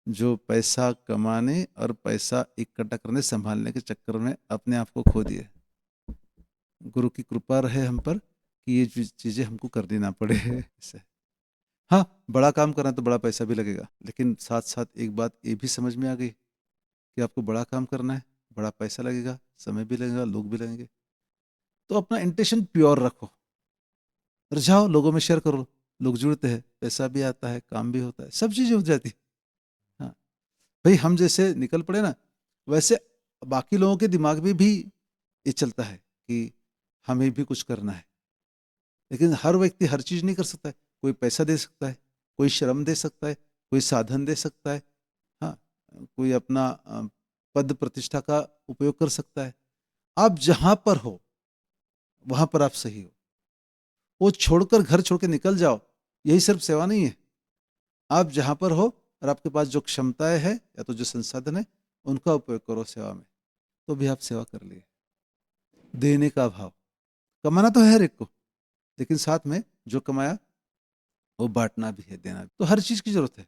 जो पैसा कमाने और पैसा इकट्ठा करने, सँभालने के चक्कर में अपने आप को खो दिए। गुरु की कृपा रहे हम पर कि ये चीज़ें हमको करनी ना पड़े। ऐसे। हाँ, बड़ा काम करना है तो बड़ा पैसा भी लगेगा, लेकिन साथ-साथ एक बात ये भी समझ में आ गई कि आपको बड़ा काम करना है, बड़ा पैसा लगेगा, समय भी लगेगा, लोग भी लगेंगे। तो अपना इंटेंशन प्योर रखो, और जाओ लोगों में शेयर करो, लोग जुड़ते हैं, पैसा भी आता है, काम भी होता है, सब चीज़ें हो जाती हैं। हाँ, भई हम जैसे निकल पड़े ना, वैसे बाकी लोगों के दिमाग में भी ये चलता है कि हमें भी कुछ करना है। लेकिन हर व्यक्ति हर चीज़ नहीं कर सकता है। कोई पैसा दे सकता है, कोई श्रम दे सकता है, कोई साधन दे सकता है। हाँ, कोई अपना पद प्रतिष्ठा का उपयोग कर सकता है। आप जहाँ पर हो, वहाँ पर आप सही हो। वो छोड़कर, घर छोड़ के निकल जाओ, यही सिर्फ सेवा नहीं है। आप जहाँ पर हो और आपके पास जो क्षमताएँ हैं या तो जो संसाधन है, उनका उपयोग करो सेवा में, तो भी आप सेवा कर लिए। देने का भाव, कमाना तो है हर एक को, लेकिन साथ में जो कमाया वो बाँटना भी है, देना भी। तो हर चीज़ की ज़रूरत है।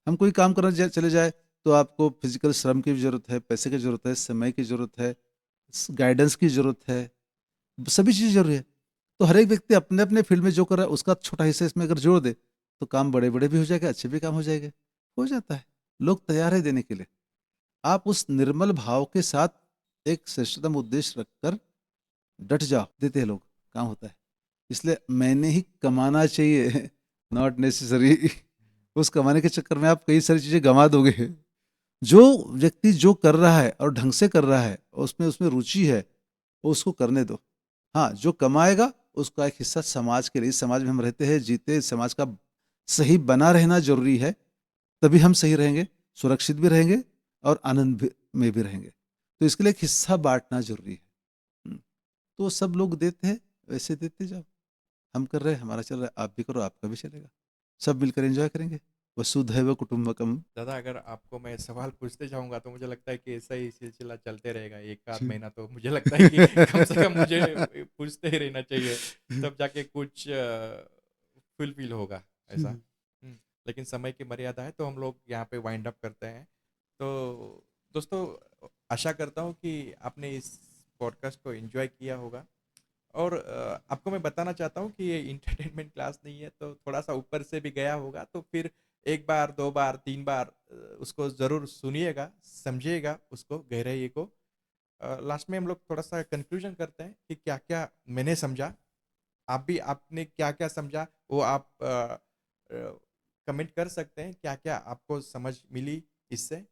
हम कोई काम करने चले जाए, तो आपको फिजिकल श्रम की भी ज़रूरत है, पैसे की ज़रूरत है, समय की ज़रूरत है, गाइडेंस की ज़रूरत है, सभी चीज़ ज़रूरी है। तो हर एक व्यक्ति अपने अपने फील्ड में जो कर रहा है, उसका छोटा हिस्सा इसमें अगर जोड़ दे, तो काम बड़े बड़े भी हो जाएगा, अच्छे भी काम हो जाएंगे। हो जाता है, लोग तैयार है देने के लिए। आप उस निर्मल भाव के साथ एक श्रेष्ठतम उद्देश्य रखकर डट जाओ, देते हैं लोग, काम होता है। इसलिए मैंने ही कमाना चाहिए, नॉट नेसेसरी। उस कमाने के चक्कर में आप कई सारी चीज़ें गंवा दोगे, जो व्यक्ति जो कर रहा है और ढंग से कर रहा है और उसमें उसमें रुचि है, वो उसको करने दो। हाँ, जो कमाएगा उसका एक हिस्सा समाज के लिए, इस समाज में हम रहते हैं, जीते, इस समाज का सही बना रहना ज़रूरी है, तभी हम सही रहेंगे, सुरक्षित भी रहेंगे और आनंद भी में भी रहेंगे। तो इसके लिए एक हिस्सा बाँटना ज़रूरी है। हुँ, तो सब लोग देते हैं, वैसे देते जाओ। हम कर रहे हैं, हमारा चल रहा है, आप भी करो, आपका भी चलेगा। सब मिलकर एन्जॉय करेंगे। वसुधैव कुटुम्बकम। दादा अगर आपको मैं सवाल पूछते जाऊंगा तो मुझे लगता है कि ऐसा ही सिलसिला चलते रहेगा एक आध जी। महीना, तो मुझे लगता है कि कम से कम मुझे पूछते ही रहना चाहिए, तब जाके कुछ फुलफिल होगा ऐसा। हम्म, लेकिन समय की मर्यादा है तो हम लोग यहाँ पे वाइंड अप करते हैं। तो दोस्तों, आशा करता हूँ कि आपने इस पॉडकास्ट को एंजॉय किया होगा। और आपको मैं बताना चाहता हूँ कि ये इंटरटेनमेंट क्लास नहीं है, तो थोड़ा सा ऊपर से भी गया होगा तो फिर एक बार, दो बार, तीन बार उसको ज़रूर सुनिएगा, समझिएगा उसको, गहराई को। लास्ट में हम लोग थोड़ा सा कंक्लूजन करते हैं कि क्या क्या मैंने समझा, आप भी आपने क्या क्या समझा वो आप कमेंट कर सकते हैं, क्या क्या आपको समझ मिली इससे।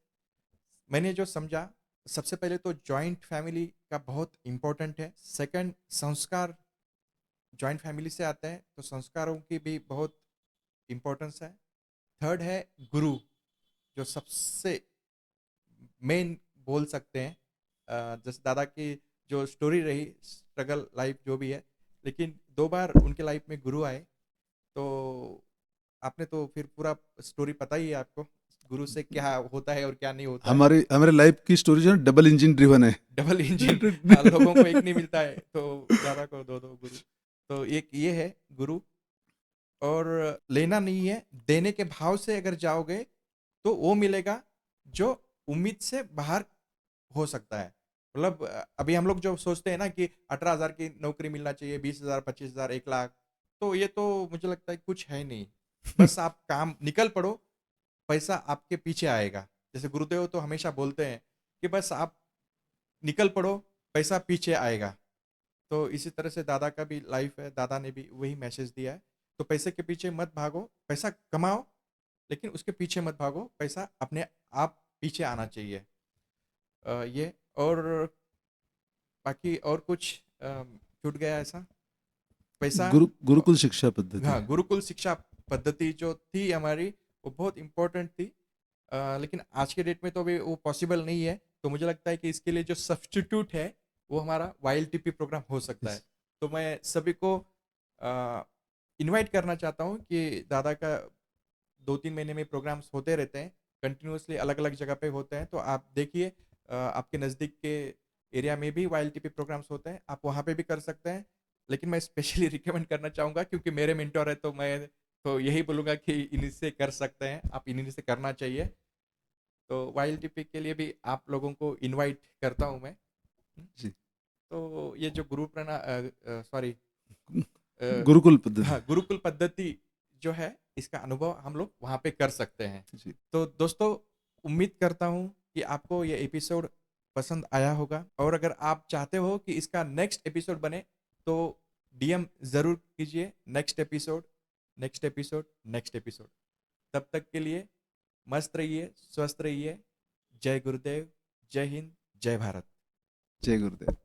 मैंने जो समझा, सबसे पहले तो जॉइंट फैमिली का बहुत इम्पोर्टेंट है। सेकंड, संस्कार जॉइंट फैमिली से आते हैं तो संस्कारों की भी बहुत इम्पोर्टेंस है। थर्ड है गुरु, जो सबसे मेन बोल सकते हैं। जैसे दादा की जो स्टोरी रही, स्ट्रगल लाइफ जो भी है, लेकिन दो बार उनके लाइफ में गुरु आए, तो आपने तो फिर पूरा स्टोरी पता ही है आपको, गुरु से क्या होता है और क्या नहीं होता है। हमारी हमारे लाइफ की स्टोरी जो है डबल इंजन ड्रिवन है। डबल इंजन, लोगों को एक नहीं मिलता है, तो दादा को दो दो गुरु। तो एक ये है गुरु। और लेना नहीं है, देने के भाव से अगर जाओगे तो वो मिलेगा जो उम्मीद से बाहर हो सकता है। मतलब अभी हम लोग जो सोचते हैं ना कि 18,000 की नौकरी मिलना चाहिए, 20,000, 25,000, 1 लाख, तो ये तो मुझे लगता है कुछ है नहीं। बस आप काम निकल पड़ो, पैसा आपके पीछे आएगा। जैसे गुरुदेव तो हमेशा बोलते हैं कि बस आप निकल पड़ो, पैसा पीछे आएगा। तो इसी तरह से दादा का भी लाइफ है, दादा ने भी वही मैसेज दिया है। तो पैसे के पीछे मत भागो, पैसा कमाओ, लेकिन उसके पीछे मत भागो, पैसा अपने आप पीछे आना चाहिए। ये और बाकी और कुछ छूट गया ऐसा? पैसा, गुरुकुल शिक्षा पद्धति। हाँ, गुरुकुल शिक्षा पद्धति जो थी हमारी, वो बहुत इम्पोर्टेंट थी। लेकिन आज के डेट में तो अभी वो पॉसिबल नहीं है, तो मुझे लगता है कि इसके लिए जो सब्स्टिट्यूट है वो हमारा YLTP प्रोग्राम हो सकता है। Yes. तो मैं सभी को इनवाइट करना चाहता हूँ कि दादा का 2-3 महीने में प्रोग्राम्स होते रहते हैं, कंटिन्यूसली अलग अलग जगह पे होते हैं, तो आप देखिए आपके नज़दीक के एरिया में भी YLTP प्रोग्राम्स होते हैं, आप वहाँ पे भी कर सकते हैं। लेकिन मैं स्पेशली रिकमेंड करना चाहूँगा, क्योंकि मेरे मेंटोर है, तो मैं तो यही बोलूँगा कि इन्हीं से कर सकते हैं आप, इन्हीं से करना चाहिए। तो YLTP के लिए भी आप लोगों को इनवाइट करता हूँ मैं। जी। तो ये जो सॉरी, गुरुकुल पद्धति। हाँ, गुरुकुल पद्धति जो है, इसका अनुभव हम लोग वहाँ पे कर सकते हैं। जी। तो दोस्तों, उम्मीद करता हूँ कि आपको ये एपिसोड पसंद आया होगा, और अगर आप चाहते हो कि इसका नेक्स्ट एपिसोड बने तो DM ज़रूर कीजिए, next episode, next episode, next episode. तब तक के लिए मस्त रहिए, स्वस्थ रहिए। जय गुरुदेव, जय हिंद, जय भारत। जय गुरुदेव।